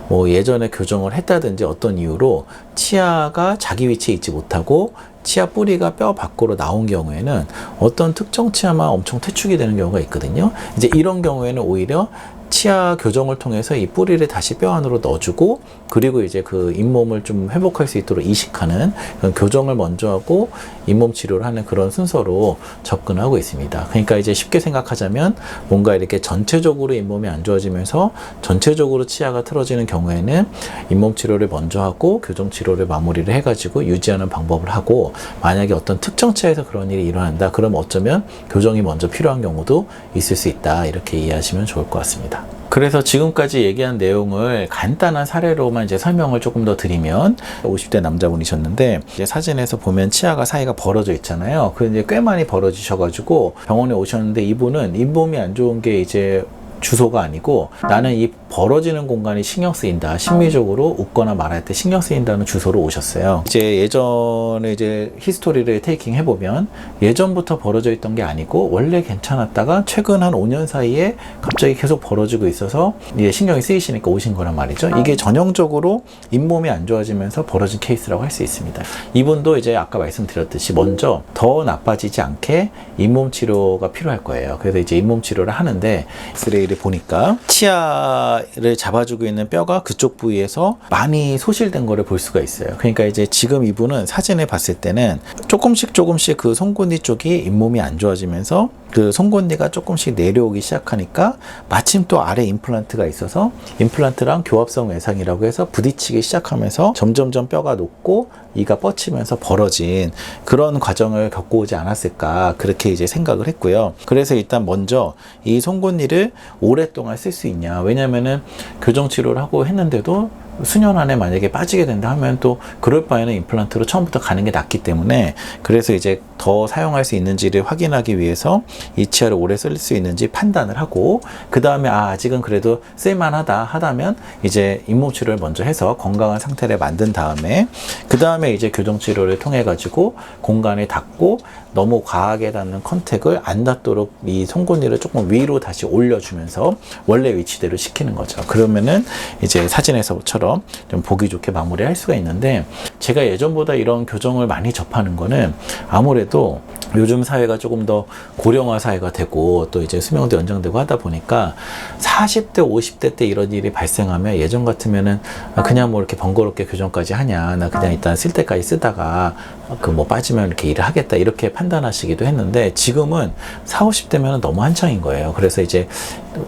뭐 예전에 교정을 했다든지 어떤 이유로 치아가 자기 위치에 있지 못하고 치아 뿌리가 뼈 밖으로 나온 경우에는 어떤 특정 치아만 엄청 퇴축이 되는 경우가 있거든요. 이제 이런 경우에는 오히려 치아 교정을 통해서 이 뿌리를 다시 뼈 안으로 넣어주고, 그리고 이제 그 잇몸을 좀 회복할 수 있도록 이식하는 그런 교정을 먼저 하고 잇몸 치료를 하는 그런 순서로 접근하고 있습니다. 그러니까 이제 쉽게 생각하자면 뭔가 이렇게 전체적으로 잇몸이 안 좋아지면서 전체적으로 치아가 틀어지는 경우에는 잇몸 치료를 먼저 하고 교정 치료를 마무리를 해가지고 유지하는 방법을 하고, 만약에 어떤 특정 치아에서 그런 일이 일어난다 그럼 어쩌면 교정이 먼저 필요한 경우도 있을 수 있다, 이렇게 이해하시면 좋을 것 같습니다. 그래서 지금까지 얘기한 내용을 간단한 사례로만 이제 설명을 조금 더 드리면, 50대 남자분이셨는데 이제 사진에서 보면 치아가 사이가 벌어져 있잖아요. 그 이제 꽤 많이 벌어지셔가지고 병원에 오셨는데, 이분은 잇몸이 안 좋은 게 이제 주소가 아니고 나는 이 벌어지는 공간이 신경 쓰인다, 심미적으로 웃거나 말할 때 신경 쓰인다는 주소로 오셨어요. 이제 예전에 이제 히스토리를 테이킹 해보면 예전부터 벌어져 있던 게 아니고 원래 괜찮았다가 최근 한 5년 사이에 갑자기 계속 벌어지고 있어서 이제 신경이 쓰이시니까 오신 거란 말이죠. 이게 전형적으로 잇몸이 안 좋아지면서 벌어진 케이스라고 할 수 있습니다. 이분도 이제 아까 말씀드렸듯이 먼저 더 나빠지지 않게 잇몸 치료가 필요할 거예요. 그래서 이제 잇몸 치료를 하는데, 엑스레이를 보니까 치아를 잡아주고 있는 뼈가 그쪽 부위에서 많이 소실된 거를 볼 수가 있어요. 그러니까 이제 지금 이분은 사진을 봤을 때는 조금씩 그 송곳니 쪽이 잇몸이 안 좋아지면서 그 송곳니가 조금씩 내려오기 시작하니까 마침 또 아래 임플란트가 있어서 임플란트랑 교합성 외상이라고 해서 부딪히기 시작하면서 점점점 뼈가 녹고 이가 뻗치면서 벌어진 그런 과정을 겪고 오지 않았을까, 그렇게 이제 생각을 했고요. 그래서 일단 먼저 이 송곳니를 오랫동안 쓸 수 있냐, 왜냐면은 교정 치료를 하고 했는데도 수년 안에 만약에 빠지게 된다 하면 또 그럴 바에는 임플란트로 처음부터 가는 게 낫기 때문에, 그래서 이제 더 사용할 수 있는지를 확인하기 위해서 이 치아를 오래 쓸 수 있는지 판단을 하고, 그 다음에 아직은 그래도 쓸만하다 하다면 이제 잇몸 치료를 먼저 해서 건강한 상태를 만든 다음에, 그 다음에 이제 교정 치료를 통해 가지고 공간을 닫고 너무 과하게 닿는 컨택을 안 닿도록 이 송곳니를 조금 위로 다시 올려주면서 원래 위치대로 시키는 거죠. 그러면은 이제 사진에서처럼 좀 보기 좋게 마무리할 수가 있는데, 제가 예전보다 이런 교정을 많이 접하는 거는 아무래도 요즘 사회가 조금 더 고령화 사회가 되고 또 이제 수명도 연장되고 하다 보니까 40대, 50대 때 이런 일이 발생하면 예전 같으면은 그냥 뭐 이렇게 번거롭게 교정까지 하냐, 나 그냥 일단 쓸 때까지 쓰다가 그 뭐 빠지면 이렇게 일을 하겠다, 이렇게 판단하시기도 했는데, 지금은 40, 50대면 너무 한창인 거예요. 그래서 이제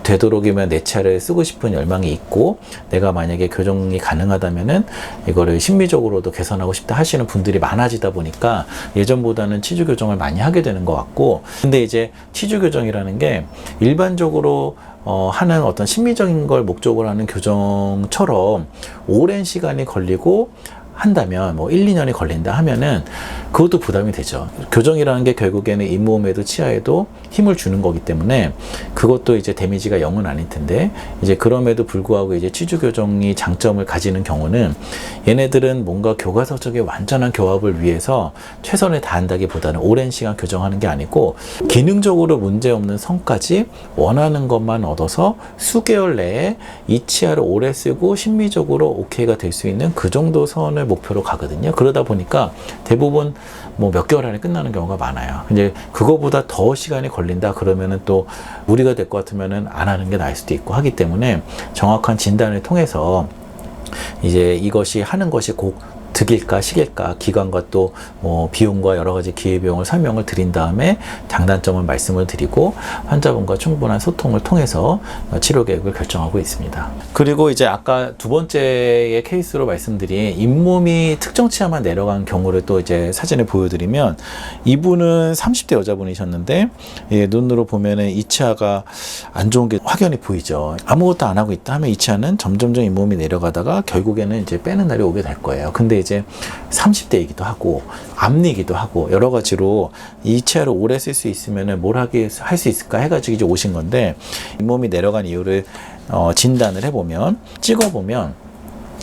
되도록이면 내 치아를 쓰고 싶은 열망이 있고, 내가 만약에 교정이 가능하다면은 이거를 심미적으로도 개선하고 싶다 하시는 분들이 많아지다 보니까 예전보다는 치주 교정을 많이 하게 되는 것 같고, 근데 이제 치주 교정이라는 게 일반적으로 하는 어떤 심미적인 걸 목적으로 하는 교정처럼 오랜 시간이 걸리고 한다면, 뭐 1, 2년이 걸린다 하면은 그것도 부담이 되죠. 교정이라는 게 결국에는 잇몸에도 치아에도 힘을 주는 거기 때문에 그것도 이제 데미지가 0은 아닐 텐데, 이제 그럼에도 불구하고 이제 치주 교정이 장점을 가지는 경우는 얘네들은 뭔가 교과서적인 완전한 교합을 위해서 최선을 다한다기보다는 오랜 시간 교정하는 게 아니고 기능적으로 문제없는 선까지 원하는 것만 얻어서 수개월 내에 이 치아를 오래 쓰고 심미적으로 오케이가 될 수 있는 그 정도 선을 목표로 가거든요. 그러다 보니까 대부분 뭐 몇 개월 안에 끝나는 경우가 많아요. 이제 그거보다 더 시간이 걸린다 그러면은 또 무리가 될 것 같으면은 안 하는 게 나을 수도 있고 하기 때문에, 정확한 진단을 통해서 이제 이것이 하는 것이 꼭 득일까 식일까 기간과 또 뭐 비용과 여러 가지 기회비용을 설명을 드린 다음에 장단점을 말씀을 드리고 환자분과 충분한 소통을 통해서 치료 계획을 결정하고 있습니다. 그리고 이제 아까 두 번째의 케이스로 말씀드린 잇몸이 특정 치아만 내려간 경우를 또 이제 사진을 보여드리면, 이분은 30대 여자분이셨는데 눈으로 보면은 이 치아가 안 좋은 게 확연히 보이죠. 아무것도 안 하고 있다 하면 이 치아는 점점점 잇몸이 내려가다가 결국에는 이제 빼는 날이 오게 될 거예요. 근데 이제 30대이기도 하고 앞니기도 하고 여러 가지로 이 치아를 오래 쓸 수 있으면은 뭘 할 수 있을까 해가지고 이제 오신 건데, 잇몸이 내려간 이유를 진단을 해보면, 찍어보면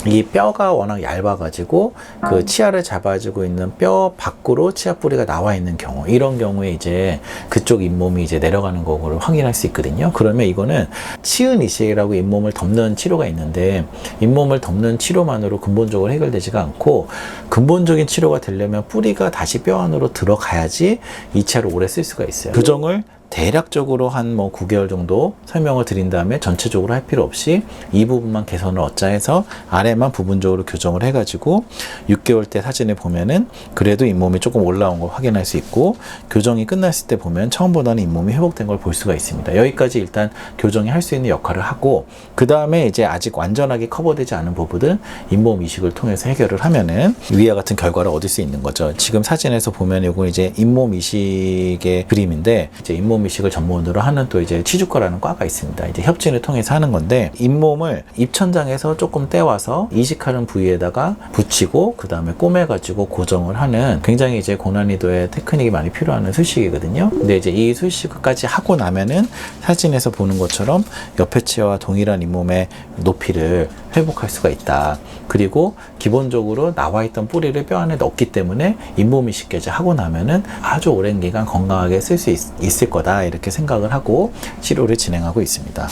이 뼈가 워낙 얇아가지고 그 치아를 잡아주고 있는 뼈 밖으로 치아 뿌리가 나와 있는 경우, 이런 경우에 이제 그쪽 잇몸이 이제 내려가는 거를 확인할 수 있거든요. 그러면 이거는 치은 이식이라고 잇몸을 덮는 치료가 있는데, 잇몸을 덮는 치료만으로 근본적으로 해결되지가 않고, 근본적인 치료가 되려면 뿌리가 다시 뼈 안으로 들어가야지 이 치아를 오래 쓸 수가 있어요. 교정을 대략적으로 한 9개월 정도 설명을 드린 다음에 전체적으로 할 필요 없이 이 부분만 개선을 얻자 해서 아래만 부분적으로 교정을 해가지고 6개월 때 사진을 보면은 그래도 잇몸이 조금 올라온 걸 확인할 수 있고, 교정이 끝났을 때 보면 처음보다는 잇몸이 회복된 걸 볼 수가 있습니다. 여기까지 일단 교정이 할 수 있는 역할을 하고, 그 다음에 이제 아직 완전하게 커버되지 않은 부분은 잇몸 이식을 통해서 해결을 하면은 위와 같은 결과를 얻을 수 있는 거죠. 지금 사진에서 보면 이거 이제 잇몸 이식의 그림인데, 이제 잇몸 이식을 전문으로 하는 또 이제 치주과라는 과가 있습니다. 이제 협진을 통해서 하는 건데, 잇몸을 입천장에서 조금 떼와서 이식하는 부위에다가 붙이고 그 다음에 꼬매가지고 고정을 하는 굉장히 이제 고난이도의 테크닉이 많이 필요한 수식이거든요. 근데 이제 이 수식까지 하고 나면은 사진에서 보는 것처럼 옆에 치아와 동일한 잇몸의 높이를 회복할 수가 있다. 그리고 기본적으로 나와있던 뿌리를 뼈 안에 넣기 때문에 잇몸 이식까지 하고 나면은 아주 오랜 기간 건강하게 쓸 수 있을 거다, 이렇게 생각을 하고 치료를 진행하고 있습니다.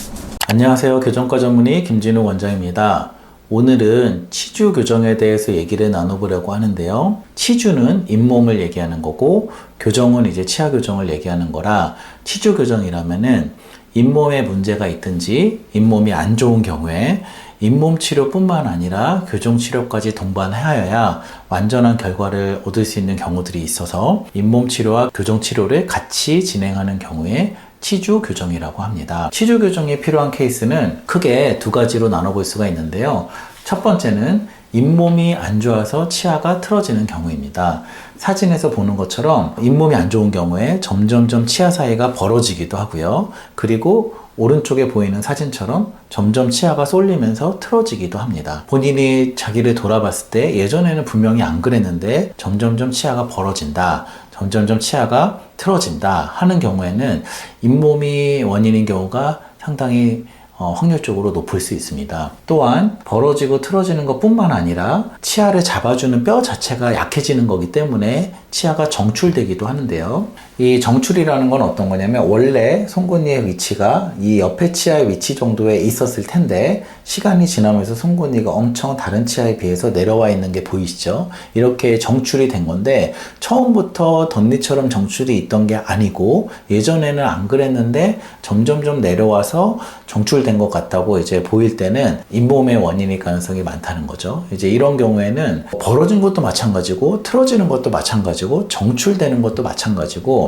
안녕하세요. 교정과 전문의 김진우 원장입니다. 오늘은 치주 교정에 대해서 얘기를 나눠보려고 하는데요. 치주는 잇몸을 얘기하는 거고, 교정은 이제 치아 교정을 얘기하는 거라, 치주 교정이라면은 잇몸에 문제가 있든지 잇몸이 안 좋은 경우에 잇몸 치료뿐만 아니라 교정 치료까지 동반하여야 완전한 결과를 얻을 수 있는 경우들이 있어서 잇몸 치료와 교정 치료를 같이 진행하는 경우에 치주 교정이라고 합니다. 치주 교정이 필요한 케이스는 크게 두 가지로 나눠볼 수가 있는데요. 첫 번째는 잇몸이 안 좋아서 치아가 틀어지는 경우입니다. 사진에서 보는 것처럼 잇몸이 안 좋은 경우에 점점점 치아 사이가 벌어지기도 하고요. 그리고 오른쪽에 보이는 사진처럼 점점 치아가 쏠리면서 틀어지기도 합니다. 본인이 자기를 돌아봤을 때 예전에는 분명히 안 그랬는데 점점점 치아가 벌어진다, 점점점 치아가 틀어진다 하는 경우에는 잇몸이 원인인 경우가 상당히 확률적으로 높을 수 있습니다. 또한 벌어지고 틀어지는 것 뿐만 아니라 치아를 잡아주는 뼈 자체가 약해지는 거기 때문에 치아가 정출되기도 하는데요. 이 정출이라는 건 어떤 거냐면, 원래 송곳니의 위치가 이 옆에 치아의 위치 정도에 있었을 텐데 시간이 지나면서 송곳니가 엄청 다른 치아에 비해서 내려와 있는 게 보이시죠? 이렇게 정출이 된 건데, 처음부터 덧니처럼 정출이 있던 게 아니고 예전에는 안 그랬는데 점점점 내려와서 정출된 것 같다고 이제 보일 때는 잇몸의 원인일 가능성이 많다는 거죠. 이제 이런 경우에는 벌어진 것도 마찬가지고 틀어지는 것도 마찬가지고 정출되는 것도 마찬가지고,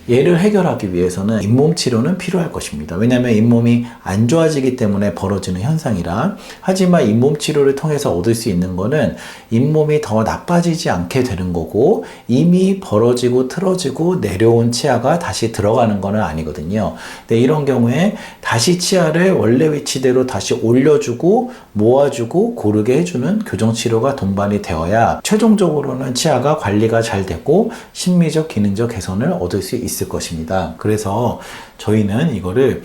얘를 해결하기 위해서는 잇몸 치료는 필요할 것입니다. 왜냐하면 잇몸이 안 좋아지기 때문에 벌어지는 현상이라. 하지만 잇몸 치료를 통해서 얻을 수 있는 거는 잇몸이 더 나빠지지 않게 되는 거고, 이미 벌어지고 틀어지고 내려온 치아가 다시 들어가는 거는 아니거든요. 근데 이런 경우에 다시 치아를 원래 위치대로 다시 올려주고 모아주고 고르게 해주는 교정 치료가 동반이 되어야 최종적으로는 치아가 관리가 잘 되고 심미적 기능적 개선을 얻을 수 있을 것입니다. 그래서 저희는 이거를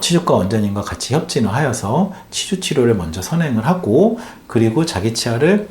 치주과 원장님과 같이 협진을 하여서 치주 치료를 먼저 선행을 하고, 그리고 자기 치아를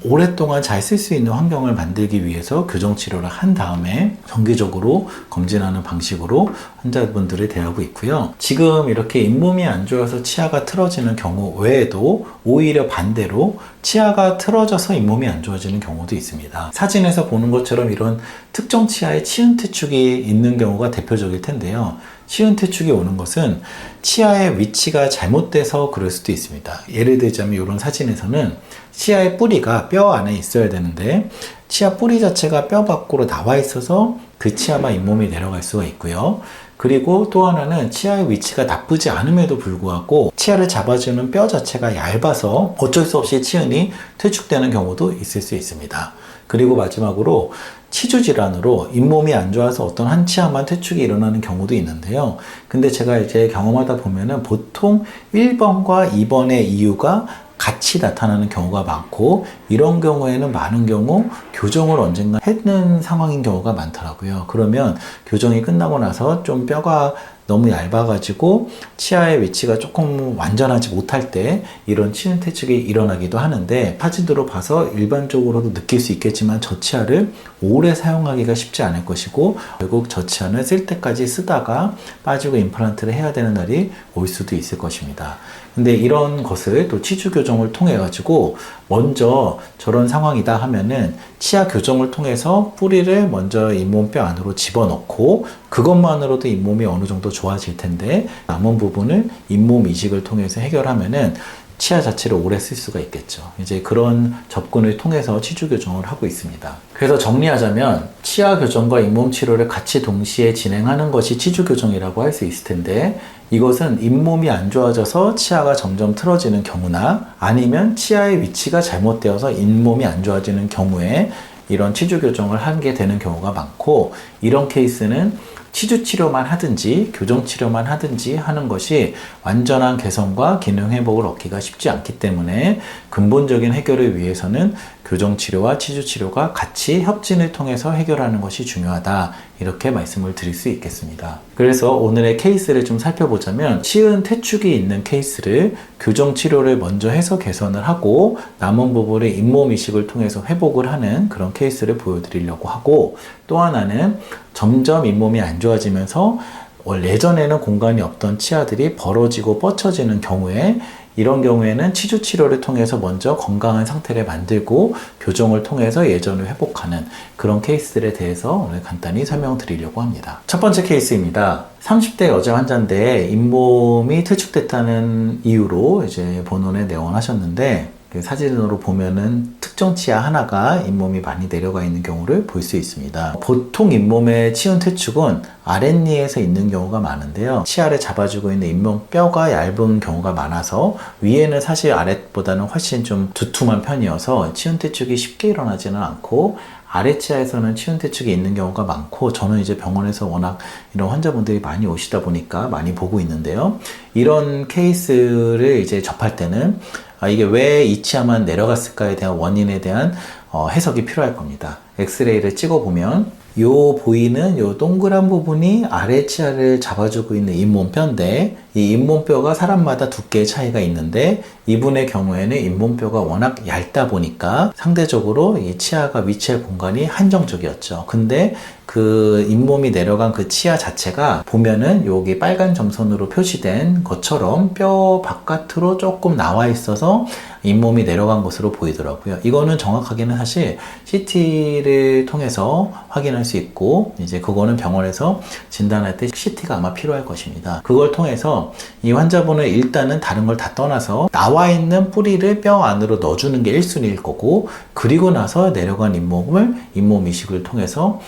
오랫동안 잘 쓸 수 있는 환경을 만들기 위해서 교정 치료를 한 다음에 정기적으로 검진하는 방식으로 환자분들을 대하고 있고요. 지금 이렇게 잇몸이 안 좋아서 치아가 틀어지는 경우 외에도 오히려 반대로 치아가 틀어져서 잇몸이 안 좋아지는 경우도 있습니다. 사진에서 보는 것처럼 이런 특정 치아에 치은퇴축이 있는 경우가 대표적일 텐데요. 치은퇴축이 오는 것은 치아의 위치가 잘못돼서 그럴 수도 있습니다. 예를 들자면 이런 사진에서는 치아의 뿌리가 뼈 안에 있어야 되는데 치아 뿌리 자체가 뼈 밖으로 나와 있어서 그 치아만 잇몸이 내려갈 수가 있고요. 그리고 또 하나는 치아의 위치가 나쁘지 않음에도 불구하고 치아를 잡아주는 뼈 자체가 얇아서 어쩔 수 없이 치은이 퇴축되는 경우도 있을 수 있습니다. 그리고 마지막으로 치주 질환으로 잇몸이 안 좋아서 어떤 한 치아만 퇴축이 일어나는 경우도 있는데요. 근데 제가 이제 경험하다 보면은 보통 1번과 2번의 이유가 같이 나타나는 경우가 많고, 이런 경우에는 많은 경우 교정을 언젠가 했는 상황인 경우가 많더라고요. 그러면 교정이 끝나고 나서 좀 뼈가 너무 얇아가지고 치아의 위치가 조금 완전하지 못할 때 이런 치은 퇴축이 일어나기도 하는데, 사진으로 봐서 일반적으로도 느낄 수 있겠지만 저 치아를 오래 사용하기가 쉽지 않을 것이고, 결국 저 치아는 쓸 때까지 쓰다가 빠지고 임플란트를 해야 되는 날이 올 수도 있을 것입니다. 근데 이런 것을 또 치주 교정을 통해 가지고 먼저 저런 상황이다 하면은 치아 교정을 통해서 뿌리를 먼저 잇몸뼈 안으로 집어넣고, 그것만으로도 잇몸이 어느 정도 좋아질 텐데 남은 부분을 잇몸 이식을 통해서 해결하면은 치아 자체를 오래 쓸 수가 있겠죠. 이제 그런 접근을 통해서 치주 교정을 하고 있습니다. 그래서 정리하자면 치아 교정과 잇몸 치료를 같이 동시에 진행하는 것이 치주 교정이라고 할 수 있을 텐데, 이것은 잇몸이 안 좋아져서 치아가 점점 틀어지는 경우나 아니면 치아의 위치가 잘못되어서 잇몸이 안 좋아지는 경우에 이런 치주 교정을 하게 되는 경우가 많고, 이런 케이스는 치주 치료만 하든지 교정 치료만 하든지 하는 것이 완전한 개선과 기능 회복을 얻기가 쉽지 않기 때문에 근본적인 해결을 위해서는 교정 치료와 치주 치료가 같이 협진을 통해서 해결하는 것이 중요하다, 이렇게 말씀을 드릴 수 있겠습니다. 그래서 오늘의 케이스를 좀 살펴보자면, 치은 퇴축이 있는 케이스를 교정 치료를 먼저 해서 개선을 하고 남은 부분을 잇몸 이식을 통해서 회복을 하는 그런 케이스를 보여드리려고 하고, 또 하나는 점점 잇몸이 안 좋아지면서 예전에는 공간이 없던 치아들이 벌어지고 뻗쳐지는 경우에, 이런 경우에는 치주 치료를 통해서 먼저 건강한 상태를 만들고 교정을 통해서 예전을 회복하는 그런 케이스들에 대해서 오늘 간단히 설명드리려고 합니다. 첫 번째 케이스입니다. 30대 여자 환자인데 잇몸이 퇴축됐다는 이유로 이제 본원에 내원하셨는데, 그 사진으로 보면은 특정 치아 하나가 잇몸이 많이 내려가 있는 경우를 볼 수 있습니다. 보통 잇몸의 치은 퇴축은 아랫니에서 있는 경우가 많은데요. 치아를 잡아주고 있는 잇몸 뼈가 얇은 경우가 많아서 위에는 사실 아랫보다는 훨씬 좀 두툼한 편이어서 치은 퇴축이 쉽게 일어나지는 않고, 아래치아에서는 치은 퇴축이 있는 경우가 많고, 저는 이제 병원에서 워낙 이런 환자분들이 많이 오시다 보니까 많이 보고 있는데요. 이런 케이스를 이제 접할 때는 이게 왜 이 치아만 내려갔을까에 대한 원인에 대한 해석이 필요할 겁니다. 엑스레이를 찍어보면 요 보이는 요 동그란 부분이 아래 치아를 잡아주고 있는 잇몸뼈인데, 이 잇몸뼈가 사람마다 두께의 차이가 있는데, 이분의 경우에는 잇몸뼈가 워낙 얇다 보니까 상대적으로 이 치아가 위치할 공간이 한정적이었죠. 근데 그 잇몸이 내려간 그 치아 자체가 보면은 여기 빨간 점선으로 표시된 것처럼 뼈 바깥으로 조금 나와 있어서 잇몸이 내려간 것으로 보이더라고요. 이거는 정확하게는 사실 CT를 통해서 확인할 수 있고, 이제 그거는 병원에서 진단할 때 CT가 아마 필요할 것입니다. 그걸 통해서 이 환자분은 일단은 다른 걸 다 떠나서 나와 있는 뿌리를 뼈 안으로 넣어주는 게 1순위일 거고, 그리고 나서 내려간 잇몸을 잇몸 이식을 통해서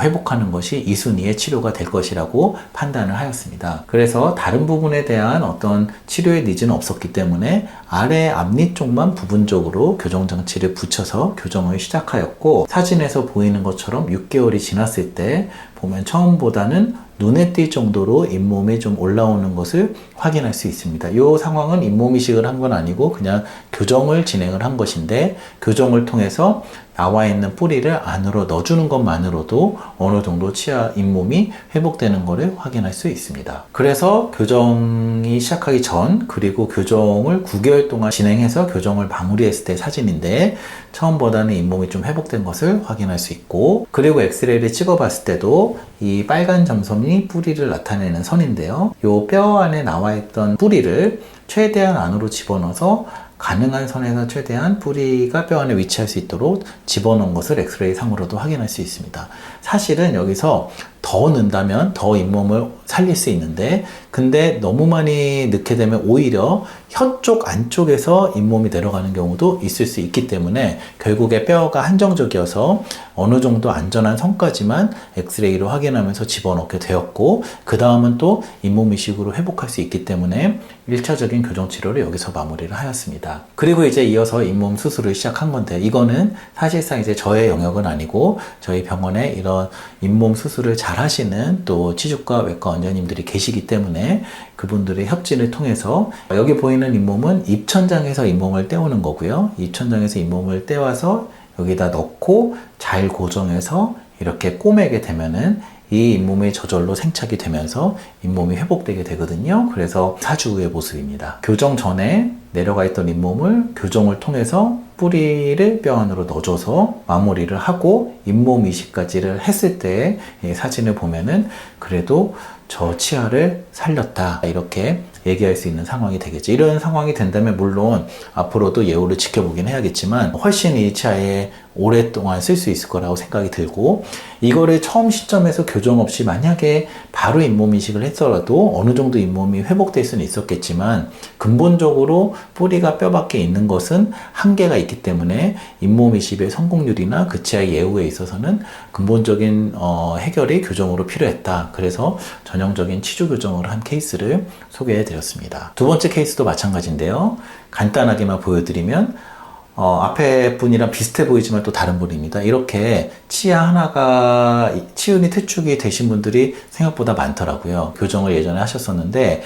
회복하는 것이 2순위의 치료가 될 것이라고 판단을 하였습니다. 그래서 다른 부분에 대한 어떤 치료의 니즈는 없었기 때문에 아래 앞니 쪽만 부분적으로 교정장치를 붙여서 교정을 시작하였고, 사진에서 보이는 것처럼 6개월이 지났을 때 보면 처음보다는 눈에 띌 정도로 잇몸이 좀 올라오는 것을 확인할 수 있습니다. 이 상황은 잇몸 이식을 한 건 아니고 그냥 교정을 진행을 한 것인데, 교정을 통해서 나와 있는 뿌리를 안으로 넣어주는 것만으로도 어느 정도 치아 잇몸이 회복되는 것을 확인할 수 있습니다. 그래서 교정이 시작하기 전, 그리고 교정을 9개월 동안 진행해서 교정을 마무리했을 때 사진인데, 처음보다는 잇몸이 좀 회복된 것을 확인할 수 있고, 그리고 엑스레이를 찍어봤을 때도 이 빨간 점선이 뿌리를 나타내는 선인데요. 이 뼈 안에 나와 있던 뿌리를 최대한 안으로 집어넣어서 가능한 선에서 최대한 뿌리가 뼈 안에 위치할 수 있도록 집어넣은 것을 엑스레이 상으로도 확인할 수 있습니다. 사실은 여기서 더 넣는다면 더 잇몸을 살릴 수 있는데, 근데 너무 많이 넣게 되면 오히려 혀 쪽 안쪽에서 잇몸이 내려가는 경우도 있을 수 있기 때문에 결국에 뼈가 한정적이어서 어느 정도 안전한 선까지만 엑스레이로 확인하면서 집어넣게 되었고, 그 다음은 또 잇몸 이식으로 회복할 수 있기 때문에 1차적인 교정 치료를 여기서 마무리를 하였습니다. 그리고 이제 이어서 잇몸 수술을 시작한 건데, 이거는 사실상 이제 저의 영역은 아니고 저희 병원에 이런 잇몸 수술을 잘 하시는 또 치주과 외과 원장님들이 계시기 때문에 그분들의 협진을 통해서, 여기 보이는 잇몸은 입천장에서 잇몸을 떼우는 거고요. 입천장에서 잇몸을 떼와서 여기다 넣고 잘 고정해서 이렇게 꼬매게 되면은 이 잇몸이 저절로 생착이 되면서 잇몸이 회복되게 되거든요. 그래서 4주 후의 모습입니다. 교정 전에 내려가 있던 잇몸을 교정을 통해서 뿌리를 뼈 안으로 넣어줘서 마무리를 하고 잇몸 이식까지를 했을 때 이 사진을 보면은 그래도 저 치아를 살렸다 이렇게 얘기할 수 있는 상황이 되겠죠. 이런 상황이 된다면 물론 앞으로도 예우를 지켜보긴 해야겠지만 훨씬 이 치아에 오랫동안 쓸 수 있을 거라고 생각이 들고, 이거를 처음 시점에서 교정 없이 만약에 바로 잇몸 이식을 했더라도 어느 정도 잇몸이 회복될 수는 있었겠지만 근본적으로 뿌리가 뼈 밖에 있는 것은 한계가 있기 때문에 잇몸 이식의 성공률이나 그 치아 예우에 있어서는 근본적인 해결이 교정으로 필요했다. 그래서 전형적인 치주 교정을 한 케이스를 소개해 드렸습니다. 두 번째 케이스도 마찬가지인데요. 간단하게만 보여드리면 앞에 분이랑 비슷해 보이지만 또 다른 분입니다. 이렇게 치아 하나가 치은이 퇴축이 되신 분들이 생각보다 많더라고요. 교정을 예전에 하셨었는데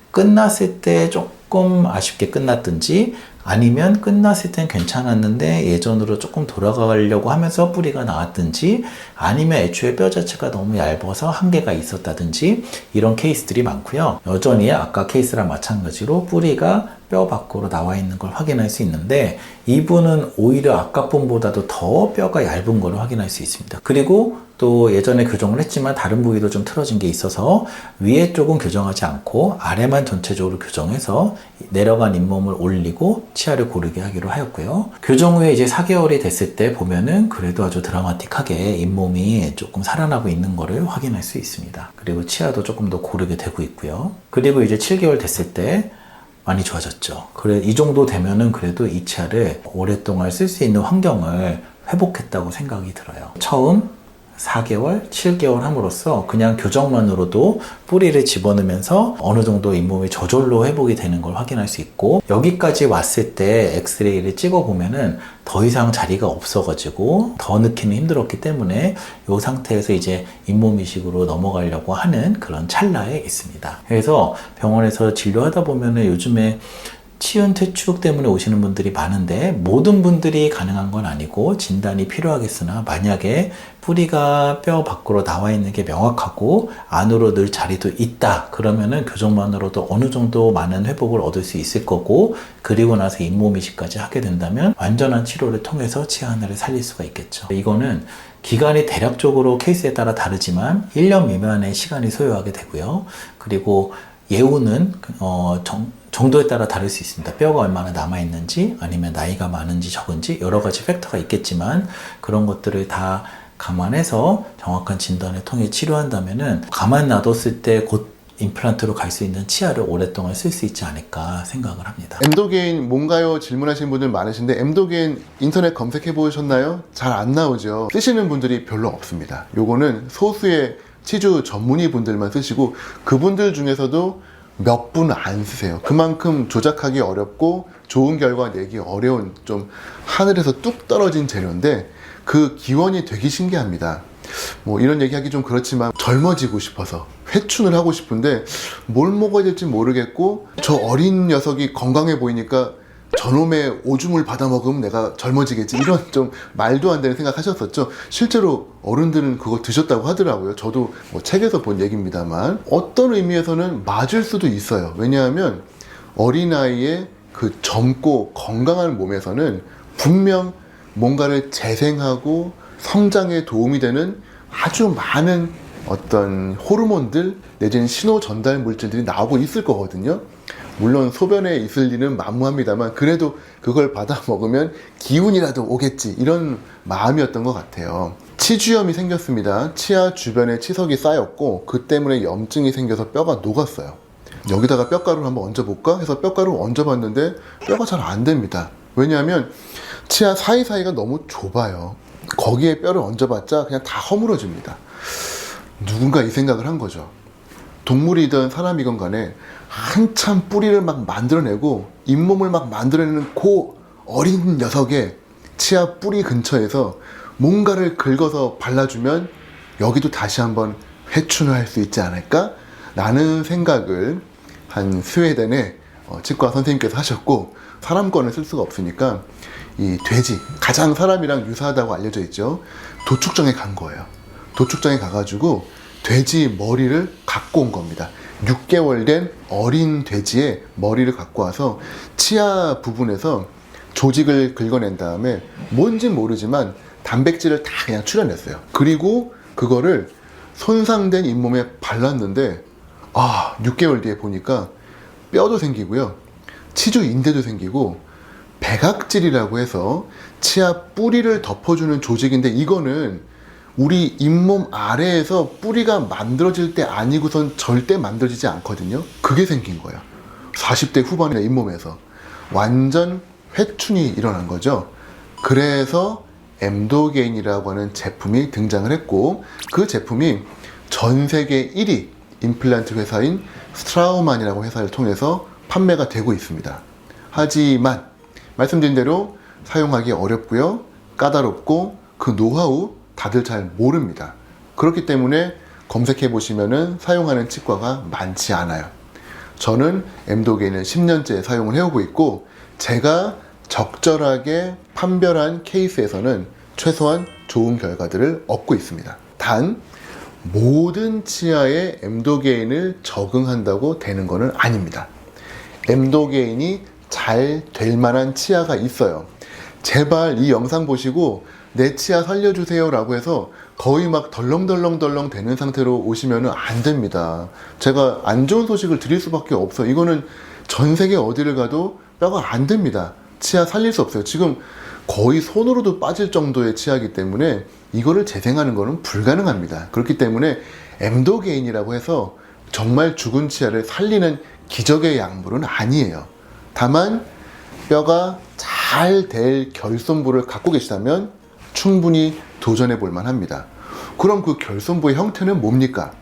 끝났을 때 조금 아쉽게 끝났든지 아니면 끝났을 땐 괜찮았는데 예전으로 조금 돌아가려고 하면서 뿌리가 나왔든지 아니면 애초에 뼈 자체가 너무 얇아서 한계가 있었다든지 이런 케이스들이 많고요. 여전히 아까 케이스랑 마찬가지로 뿌리가 뼈 밖으로 나와 있는 걸 확인할 수 있는데 이분은 오히려 아까 분보다도 더 뼈가 얇은 걸 확인할 수 있습니다. 그리고 또 예전에 교정을 했지만 다른 부위도 좀 틀어진 게 있어서 위에 쪽은 교정하지 않고 아래만 전체적으로 교정해서 내려간 잇몸을 올리고 치아를 고르게 하기로 하였고요. 교정 후에 이제 4개월이 됐을 때 보면은 그래도 아주 드라마틱하게 잇몸이 조금 살아나고 있는 거를 확인할 수 있습니다. 그리고 치아도 조금 더 고르게 되고 있고요. 그리고 이제 7개월 됐을 때 많이 좋아졌죠. 그래, 이 정도 되면은 그래도 이 치아를 오랫동안 쓸 수 있는 환경을 회복했다고 생각이 들어요. 처음 4개월, 7개월 함으로써 그냥 교정만으로도 뿌리를 집어넣으면서 어느 정도 잇몸이 저절로 회복이 되는 걸 확인할 수 있고, 여기까지 왔을 때 엑스레이를 찍어보면은 더 이상 자리가 없어가지고 더 넣기는 힘들었기 때문에 이 상태에서 이제 잇몸 이식으로 넘어가려고 하는 그런 찰나에 있습니다. 그래서 병원에서 진료하다 보면은 요즘에 치은 퇴축 때문에 오시는 분들이 많은데 모든 분들이 가능한 건 아니고 진단이 필요하겠으나 만약에 뿌리가 뼈 밖으로 나와 있는 게 명확하고 안으로 늘 자리도 있다 그러면은 교정만으로도 어느 정도 많은 회복을 얻을 수 있을 거고, 그리고 나서 잇몸 이식까지 하게 된다면 완전한 치료를 통해서 치아 하나를 살릴 수가 있겠죠. 이거는 기간이 대략적으로 케이스에 따라 다르지만 1년 미만의 시간이 소요하게 되고요. 그리고 예우는 정도에 따라 다를 수 있습니다. 뼈가 얼마나 남아있는지 아니면 나이가 많은지 적은지 여러 가지 팩터가 있겠지만 그런 것들을 다 감안해서 정확한 진단을 통해 치료한다면은 가만 놔뒀을 때 곧 임플란트로 갈 수 있는 치아를 오랫동안 쓸 수 있지 않을까 생각을 합니다. 엠도게인 뭔가요? 질문하시는 분들 많으신데 엠도게인 인터넷 검색해 보셨나요? 잘 안 나오죠. 쓰시는 분들이 별로 없습니다. 요거는 소수의 치주 전문의 분들만 쓰시고 그분들 중에서도 몇 분 안 쓰세요. 그만큼 조작하기 어렵고 좋은 결과 내기 어려운 좀 하늘에서 뚝 떨어진 재료인데 그 기원이 되게 신기합니다. 뭐 이런 얘기하기 좀 그렇지만 젊어지고 싶어서 회춘을 하고 싶은데 뭘 먹어야 될지 모르겠고 저 어린 녀석이 건강해 보이니까 저놈의 오줌을 받아 먹으면 내가 젊어지겠지, 이런 좀 말도 안 되는 생각 하셨었죠. 실제로 어른들은 그거 드셨다고 하더라고요. 저도 뭐 책에서 본 얘기입니다만 어떤 의미에서는 맞을 수도 있어요. 왜냐하면 어린아이의 그 젊고 건강한 몸에서는 분명 뭔가를 재생하고 성장에 도움이 되는 아주 많은 어떤 호르몬들 내지는 신호 전달 물질들이 나오고 있을 거거든요. 물론 소변에 있을 리는 만무합니다만 그래도 그걸 받아 먹으면 기운이라도 오겠지, 이런 마음이었던 것 같아요. 치주염이 생겼습니다. 치아 주변에 치석이 쌓였고 그 때문에 염증이 생겨서 뼈가 녹았어요. 여기다가 뼈가루를 한번 얹어볼까 해서 뼈가루를 얹어봤는데 뼈가 잘 안 됩니다. 왜냐하면 치아 사이사이가 너무 좁아요. 거기에 뼈를 얹어봤자 그냥 다 허물어집니다. 누군가 이 생각을 한 거죠. 동물이든 사람이건 간에 한참 뿌리를 막 만들어내고 잇몸을 막 만들어내는 그 어린 녀석의 치아 뿌리 근처에서 뭔가를 긁어서 발라주면 여기도 다시 한번 회춘을 할 수 있지 않을까? 라는 생각을 한 스웨덴의 치과 선생님께서 하셨고, 사람 거는 쓸 수가 없으니까 이 돼지, 가장 사람이랑 유사하다고 알려져 있죠. 도축장에 간 거예요. 도축장에 가가지고 돼지 머리를 갖고 온 겁니다. 6개월 된 어린 돼지의 머리를 갖고 와서 치아 부분에서 조직을 긁어낸 다음에 뭔진 모르지만 단백질을 다 그냥 출연했어요. 그리고 그거를 손상된 잇몸에 발랐는데 6개월 뒤에 보니까 뼈도 생기고요, 치주 인대도 생기고, 백악질이라고 해서 치아 뿌리를 덮어주는 조직인데, 이거는 우리 잇몸 아래에서 뿌리가 만들어질 때 아니고선 절대 만들어지지 않거든요. 그게 생긴 거예요. 40대 후반의 잇몸에서 완전 회춘이 일어난 거죠. 그래서 엠도게인이라고 하는 제품이 등장을 했고, 그 제품이 전 세계 1위 임플란트 회사인 스트라우만이라고 회사를 통해서 판매가 되고 있습니다. 하지만 말씀드린 대로 사용하기 어렵고요, 까다롭고, 그 노하우 다들 잘 모릅니다. 그렇기 때문에 검색해 보시면은 사용하는 치과가 많지 않아요. 저는 엠도게인을 10년째 사용을 해오고 있고, 제가 적절하게 판별한 케이스에서는 최소한 좋은 결과들을 얻고 있습니다. 단 모든 치아에 엠도게인을 적응한다고 되는 것은 아닙니다. 엠도게인이 잘 될 만한 치아가 있어요. 제발 이 영상 보시고 내 치아 살려주세요 라고 해서 거의 막 덜렁덜렁 되는 상태로 오시면 안 됩니다. 제가 안 좋은 소식을 드릴 수밖에 없어요. 이거는 전 세계 어디를 가도 뼈가 안 됩니다. 치아 살릴 수 없어요. 지금 거의 손으로도 빠질 정도의 치아이기 때문에 이거를 재생하는 것은 불가능합니다. 그렇기 때문에 엠도게인이라고 해서 정말 죽은 치아를 살리는 기적의 약물은 아니에요. 다만 뼈가 잘 될 결손부를 갖고 계시다면 충분히 도전해 볼 만합니다. 그럼 그 결손부의 형태는 뭡니까?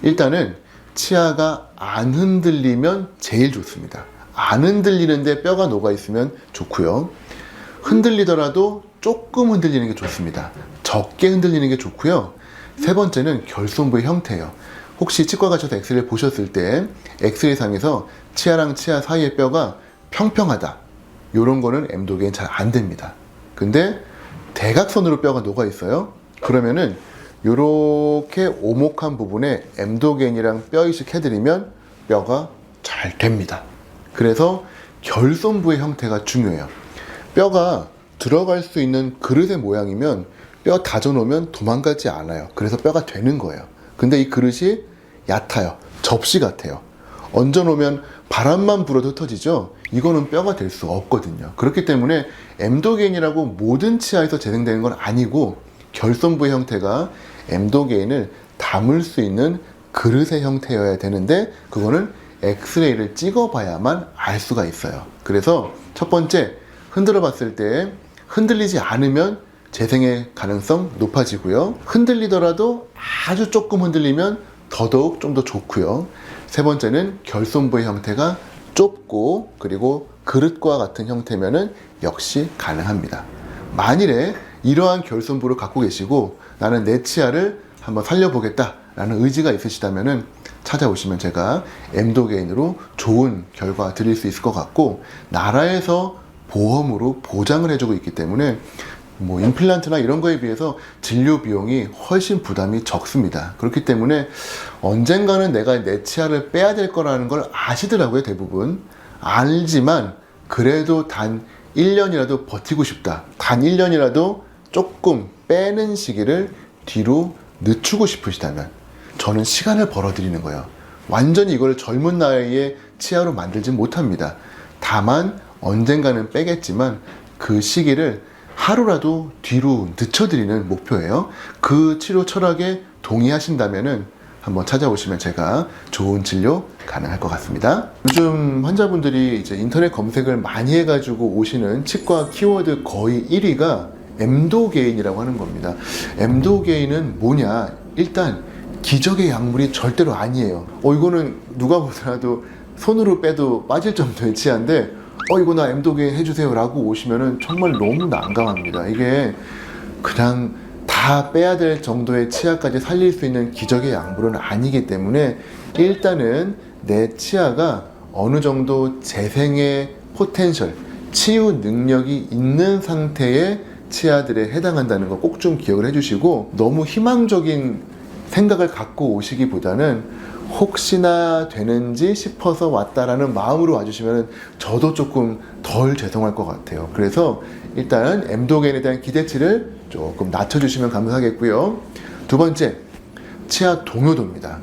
일단은 치아가 안 흔들리면 제일 좋습니다. 안 흔들리는데 뼈가 녹아 있으면 좋고요. 흔들리더라도 조금 흔들리는 게 좋습니다. 적게 흔들리는 게 좋고요. 세 번째는 결손부의 형태예요. 혹시 치과 가셔서 엑스레이 보셨을 때 엑스레이 상에서 치아랑 치아 사이의 뼈가 평평하다, 이런 거는 엠도게인 잘 안 됩니다. 근데 대각선으로 뼈가 녹아 있어요. 그러면은 이렇게 오목한 부분에 엠도게인이랑 뼈 이식 해드리면 뼈가 잘 됩니다. 그래서 결손부의 형태가 중요해요. 뼈가 들어갈 수 있는 그릇의 모양이면 뼈 다져놓으면 도망가지 않아요. 그래서 뼈가 되는 거예요. 근데 이 그릇이 얕아요. 접시 같아요. 얹어놓으면 바람만 불어도 흩어지죠. 이거는 뼈가 될 수 없거든요. 그렇기 때문에 엠도게인이라고 모든 치아에서 재생되는 건 아니고, 결손부의 형태가 엠도게인을 담을 수 있는 그릇의 형태여야 되는데, 그거는 엑스레이를 찍어봐야만 알 수가 있어요. 그래서 첫 번째, 흔들어 봤을 때 흔들리지 않으면 재생의 가능성 높아지고요. 흔들리더라도 아주 조금 흔들리면 더더욱 좀 더 좋고요. 세 번째는 결손부의 형태가 좁고 그리고 그릇과 같은 형태면은 역시 가능합니다. 만일에 이러한 결손부를 갖고 계시고 나는 내 치아를 한번 살려보겠다 라는 의지가 있으시다면은 찾아오시면 제가 엠도게인으로 좋은 결과 드릴 수 있을 것 같고, 나라에서 보험으로 보장을 해주고 있기 때문에 뭐 임플란트나 이런 거에 비해서 진료 비용이 훨씬 부담이 적습니다. 그렇기 때문에 언젠가는 내가 내 치아를 빼야 될 거라는 걸 아시더라고요. 대부분 알지만 그래도 단 1년이라도 버티고 싶다, 단 1년이라도 조금 빼는 시기를 뒤로 늦추고 싶으시다면 저는 시간을 벌어드리는 거예요. 완전히 이걸 젊은 나이에 치아로 만들진 못합니다. 다만 언젠가는 빼겠지만 그 시기를 하루라도 뒤로 늦춰드리는 목표예요. 그 치료 철학에 동의하신다면은 한번 찾아오시면 제가 좋은 진료 가능할 것 같습니다. 요즘 환자분들이 이제 인터넷 검색을 많이 해가지고 오시는 치과 키워드 거의 1위가 엠도게인이라고 하는 겁니다. 엠도게인은 뭐냐? 일단 기적의 약물이 절대로 아니에요. 이거는 누가 보더라도 손으로 빼도 빠질 정도의 치아인데 이거 나 엠도게인 해주세요 라고 오시면은 정말 너무 난감합니다. 이게 그냥 다 빼야 될 정도의 치아까지 살릴 수 있는 기적의 약물은 아니기 때문에 일단은 내 치아가 어느 정도 재생의 포텐셜, 치유 능력이 있는 상태의 치아들에 해당한다는 거 꼭 좀 기억을 해주시고, 너무 희망적인 생각을 갖고 오시기보다는 혹시나 되는지 싶어서 왔다라는 마음으로 와주시면 저도 조금 덜 죄송할 것 같아요. 그래서 일단 엠도게인에 대한 기대치를 조금 낮춰주시면 감사하겠고요. 두 번째, 치아 동요도입니다.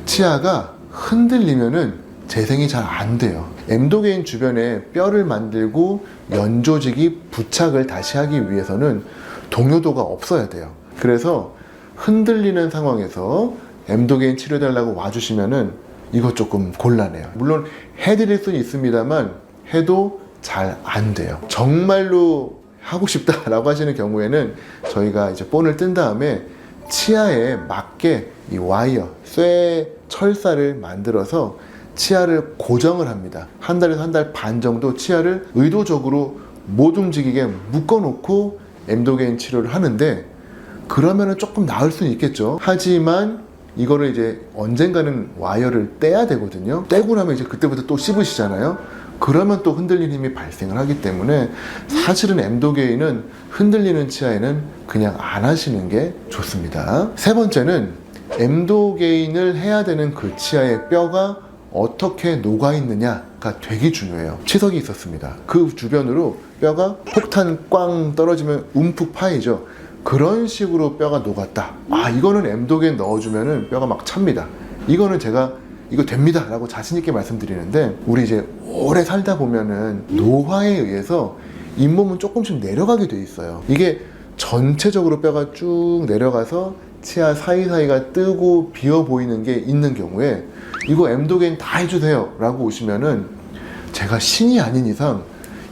치아가 흔들리면은 재생이 잘 안 돼요. 엠도게인 주변에 뼈를 만들고 연조직이 부착을 다시 하기 위해서는 동요도가 없어야 돼요. 그래서 흔들리는 상황에서 엠도게인 치료해달라고 와주시면은 이거 조금 곤란해요. 물론 해드릴 수는 있습니다만 해도 잘 안 돼요. 정말로 하고 싶다라고 하시는 경우에는 저희가 이제 본을 뜬 다음에 치아에 맞게 이 와이어, 쇠 철사를 만들어서 치아를 고정을 합니다. 한 달에서 한 달 반 정도 치아를 의도적으로 못 움직이게 묶어놓고 엠도게인 치료를 하는데 그러면은 조금 나을 수는 있겠죠. 하지만 이거를 이제 언젠가는 와이어를 떼야 되거든요. 떼고 나면 이제 그때부터 또 씹으시잖아요. 그러면 또 흔들리는 힘이 발생을 하기 때문에 사실은 엠도게인은 흔들리는 치아에는 그냥 안 하시는 게 좋습니다. 세 번째는 엠도게인을 해야 되는 그 치아의 뼈가 어떻게 녹아있느냐가 되게 중요해요. 치석이 있었습니다. 그 주변으로 뼈가 폭탄 꽝 떨어지면 움푹 파이죠. 그런 식으로 뼈가 녹았다. 아, 이거는 엠도게인 넣어주면은 뼈가 막 찹니다. 이거는 제가 이거 됩니다 라고 자신있게 말씀드리는데, 우리 이제 오래 살다 보면은 노화에 의해서 잇몸은 조금씩 내려가게 돼 있어요. 이게 전체적으로 뼈가 쭉 내려가서 치아 사이사이가 뜨고 비어 보이는 게 있는 경우에 이거 엠도게인 다 해주세요 라고 오시면은 제가 신이 아닌 이상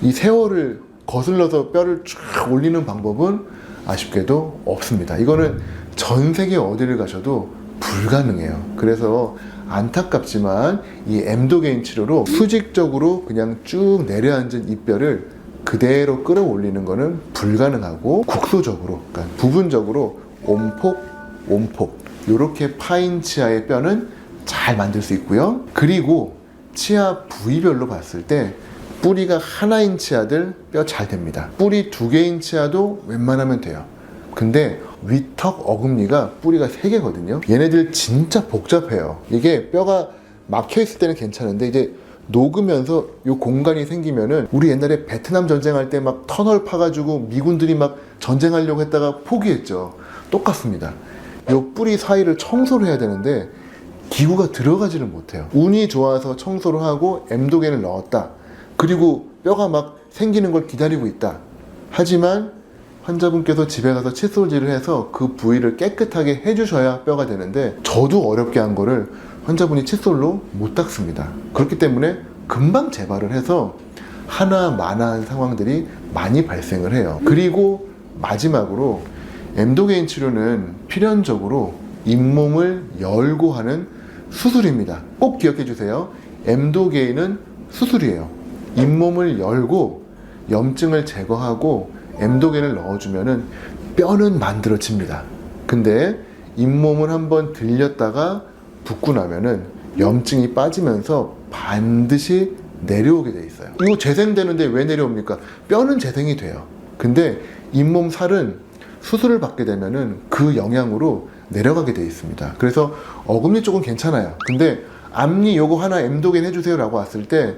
이 세월을 거슬러서 뼈를 쭉 올리는 방법은 아쉽게도 없습니다. 이거는 전 세계 어디를 가셔도 불가능해요. 그래서 안타깝지만 이 엠도게인 치료로 수직적으로 그냥 쭉 내려앉은 이 뼈를 그대로 끌어올리는 거는 불가능하고, 국소적으로, 그러니까 부분적으로 온폭 이렇게 파인 치아의 뼈는 잘 만들 수 있고요. 그리고 치아 부위별로 봤을 때 뿌리가 하나인 치아들 뼈 잘 됩니다. 뿌리 2개인 치아도 웬만하면 돼요. 근데 위턱 어금니가 뿌리가 3개거든요. 얘네들 진짜 복잡해요. 이게 뼈가 막혀있을 때는 괜찮은데 이제 녹으면서 이 공간이 생기면은, 우리 옛날에 베트남 전쟁할 때 막 터널 파가지고 미군들이 막 전쟁하려고 했다가 포기했죠. 똑같습니다. 이 뿌리 사이를 청소를 해야 되는데 기구가 들어가지를 못해요. 운이 좋아서 청소를 하고 엠도게인을 넣었다. 그리고 뼈가 막 생기는 걸 기다리고 있다. 하지만 환자분께서 집에 가서 칫솔질을 해서 그 부위를 깨끗하게 해주셔야 뼈가 되는데, 저도 어렵게 한 거를 환자분이 칫솔로 못 닦습니다. 그렇기 때문에 금방 재발을 해서 하나마나한 상황들이 많이 발생을 해요. 그리고 마지막으로 엠도게인 치료는 필연적으로 잇몸을 열고 하는 수술입니다. 꼭 기억해 주세요. 엠도게인은 수술이에요. 잇몸을 열고 염증을 제거하고 엠도게인을 넣어주면은 뼈는 만들어집니다. 근데 잇몸을 한번 들렸다가 붓고 나면은 염증이 빠지면서 반드시 내려오게 돼 있어요. 이거 재생되는데 왜 내려옵니까? 뼈는 재생이 돼요. 근데 잇몸 살은 수술을 받게 되면은 그 영향으로 내려가게 돼 있습니다. 그래서 어금니 쪽은 괜찮아요. 근데 앞니 요거 하나 엠도게인 해주세요 라고 왔을 때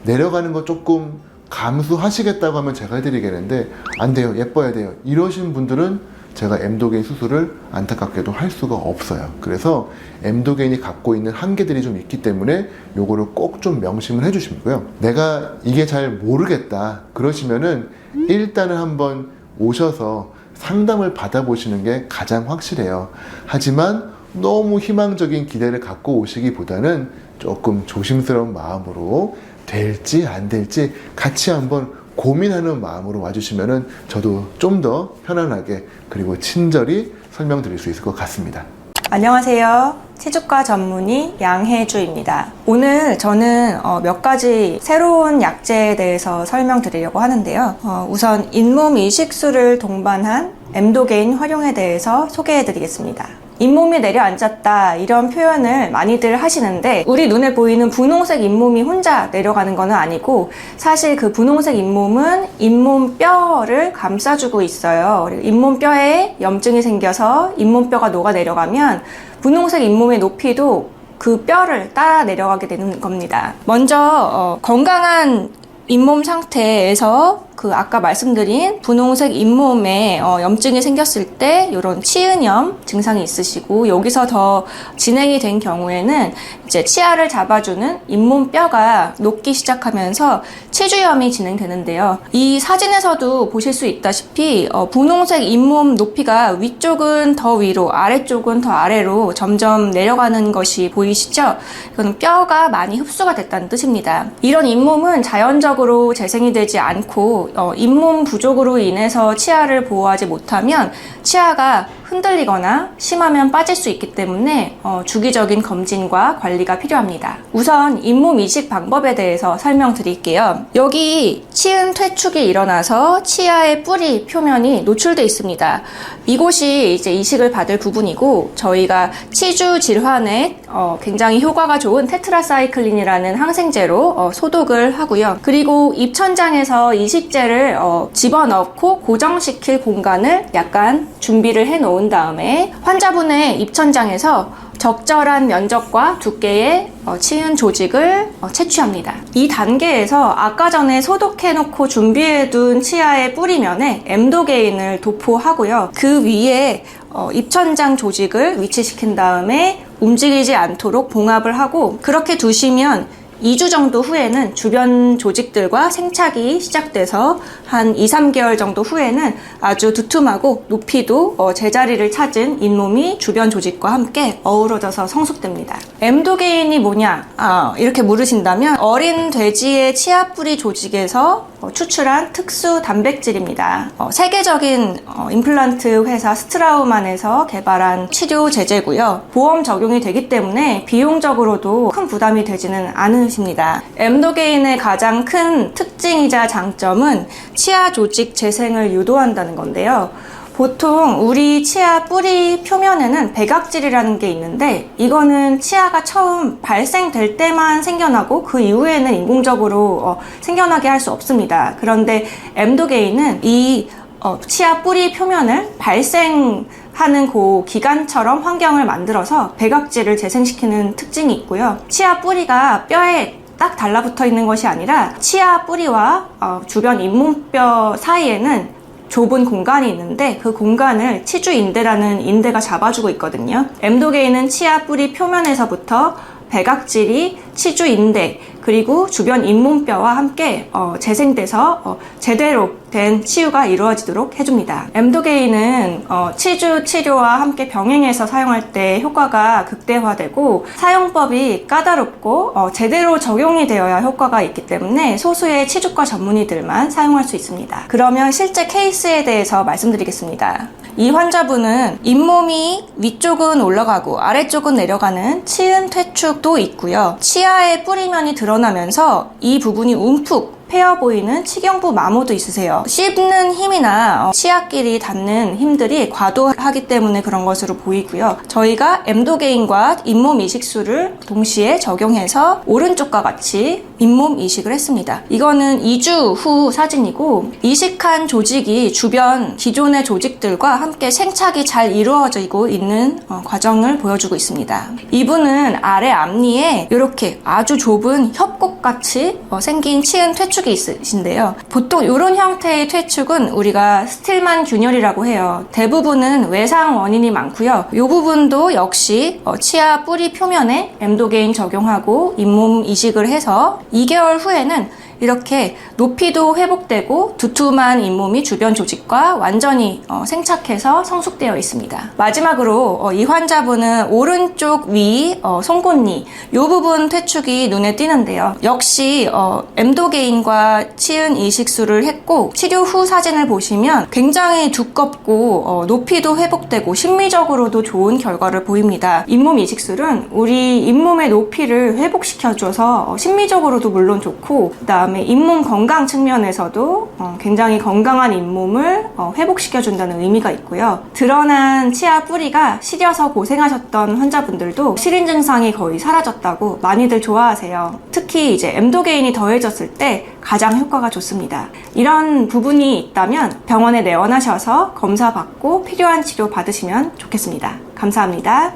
내려가는 거 조금 감수하시겠다고 하면 제가 해드리겠는데, 안 돼요, 예뻐야 돼요, 이러신 분들은 제가 엠도게인 수술을 안타깝게도 할 수가 없어요. 그래서 엠도게인이 갖고 있는 한계들이 좀 있기 때문에 요거를 꼭 좀 명심을 해주시고요. 내가 이게 잘 모르겠다 그러시면은 일단은 한번 오셔서 상담을 받아보시는 게 가장 확실해요. 하지만 너무 희망적인 기대를 갖고 오시기보다는 조금 조심스러운 마음으로 될지 안 될지 같이 한번 고민하는 마음으로 와주시면은 저도 좀 더 편안하게 그리고 친절히 설명드릴 수 있을 것 같습니다. 안녕하세요. 치주과 전문의 양혜주입니다. 오늘 저는 몇 가지 새로운 약제에 대해서 설명드리려고 하는데요. 우선 잇몸 이식술을 동반한 엠도게인 활용에 대해서 소개해드리겠습니다. 잇몸이 내려앉았다 이런 표현을 많이들 하시는데, 우리 눈에 보이는 분홍색 잇몸이 혼자 내려가는 것은 아니고 사실 그 분홍색 잇몸은 잇몸뼈를 감싸주고 있어요. 잇몸뼈에 염증이 생겨서 잇몸뼈가 녹아 내려가면 분홍색 잇몸의 높이도 그 뼈를 따라 내려가게 되는 겁니다. 먼저 건강한 잇몸 상태에서 그 아까 말씀드린 분홍색 잇몸에 염증이 생겼을 때 이런 치은염 증상이 있으시고, 여기서 더 진행이 된 경우에는 이제 치아를 잡아주는 잇몸 뼈가 녹기 시작하면서 치주염이 진행되는데요. 이 사진에서도 보실 수 있다시피 분홍색 잇몸 높이가 위쪽은 더 위로, 아래쪽은 더 아래로 점점 내려가는 것이 보이시죠? 이건 뼈가 많이 흡수가 됐다는 뜻입니다. 이런 잇몸은 자연적으로 재생이 되지 않고 잇몸 부족으로 인해서 치아를 보호하지 못하면 치아가 흔들리거나 심하면 빠질 수 있기 때문에 주기적인 검진과 관리가 필요합니다. 우선 잇몸 이식 방법에 대해서 설명드릴게요. 여기 치은 퇴축이 일어나서 치아의 뿌리 표면이 노출되어 있습니다. 이곳이 이제 이식을 받을 부분이고, 저희가 치주 질환에 굉장히 효과가 좋은 테트라사이클린이라는 항생제로 소독을 하고요. 그리고 입천장에서 이식제를 집어넣고 고정시킬 공간을 약간 준비를 해 놓은 다음에 환자분의 입천장에서 적절한 면적과 두께의 치은 조직을 채취합니다. 이 단계에서 아까 전에 소독해놓고 준비해둔 치아의 뿌리면에 엠도게인을 도포하고요. 그 위에 입천장 조직을 위치시킨 다음에 움직이지 않도록 봉합을 하고, 그렇게 두시면 2주 정도 후에는 주변 조직들과 생착이 시작돼서 한 2-3개월 정도 후에는 아주 두툼하고 높이도 제자리를 찾은 잇몸이 주변 조직과 함께 어우러져서 성숙됩니다. 엠도게인이 뭐냐? 이렇게 물으신다면 어린 돼지의 치아 뿌리 조직에서 추출한 특수 단백질입니다. 세계적인 임플란트 회사 스트라우만에서 개발한 치료 제제고요. 보험 적용이 되기 때문에 비용적으로도 큰 부담이 되지는 않으십니다. 엠도게인의 가장 큰 특징이자 장점은 치아 조직 재생을 유도한다는 건데요. 보통 우리 치아 뿌리 표면에는 백악질이라는 게 있는데, 이거는 치아가 처음 발생될 때만 생겨나고 그 이후에는 인공적으로 생겨나게 할 수 없습니다. 그런데 엠도게인은 이 치아 뿌리 표면을 발생하는 그 기관처럼 환경을 만들어서 백악질을 재생시키는 특징이 있고요. 치아 뿌리가 뼈에 딱 달라붙어 있는 것이 아니라 치아 뿌리와 주변 잇몸뼈 사이에는 좁은 공간이 있는데, 그 공간을 치주인대라는 인대가 잡아주고 있거든요. 엠도게인은 치아 뿌리 표면에서부터 백악질이 치주인대 그리고 주변 잇몸뼈와 함께 재생돼서 제대로 된 치유가 이루어지도록 해줍니다. 엠도게인은 치주 치료와 함께 병행해서 사용할 때 효과가 극대화되고, 사용법이 까다롭고 제대로 적용이 되어야 효과가 있기 때문에 소수의 치주과 전문의들만 사용할 수 있습니다. 그러면 실제 케이스에 대해서 말씀드리겠습니다. 이 환자분은 잇몸이 위쪽은 올라가고 아래쪽은 내려가는 치은 퇴축도 있고요. 치아의 뿌리면이 드러나면서 이 부분이 움푹 패여 보이는 치경부 마모도 있으세요. 씹는 힘이나 치아끼리 닿는 힘들이 과도하기 때문에 그런 것으로 보이고요. 저희가 엠도게인과 잇몸 이식술을 동시에 적용해서 오른쪽과 같이 잇몸 이식을 했습니다. 이거는 2주 후 사진이고, 이식한 조직이 주변 기존의 조직들과 함께 생착이 잘 이루어지고 있는 과정을 보여주고 있습니다. 이분은 아래 앞니에 이렇게 아주 좁은 협곡같이 생긴 치은 퇴축이 있으신데요. 보통 이런 형태의 퇴축은 우리가 스틸만 균열이라고 해요. 대부분은 외상 원인이 많고요. 이 부분도 역시 치아 뿌리 표면에 엠도게인 적용하고 잇몸 이식을 해서 2개월 후에는 이렇게 높이도 회복되고 두툼한 잇몸이 주변 조직과 완전히 생착해서 성숙되어 있습니다. 마지막으로 이 환자분은 오른쪽 위 송곳니 이 부분 퇴축이 눈에 띄는데요. 역시 엠도게인과 치은 이식술을 했고, 치료 후 사진을 보시면 굉장히 두껍고 높이도 회복되고 심미적으로도 좋은 결과를 보입니다. 잇몸 이식술은 우리 잇몸의 높이를 회복시켜줘서 심미적으로도 물론 좋고, 그다음에 잇몸 건강 측면에서도 굉장히 건강한 잇몸을 회복시켜준다는 의미가 있고요. 드러난 치아 뿌리가 시려서 고생하셨던 환자분들도 시린 증상이 거의 사라졌다고 많이들 좋아하세요. 특히 이제 엠도게인이 더해졌을 때 가장 효과가 좋습니다. 이런 부분이 있다면 병원에 내원하셔서 검사 받고 필요한 치료 받으시면 좋겠습니다. 감사합니다.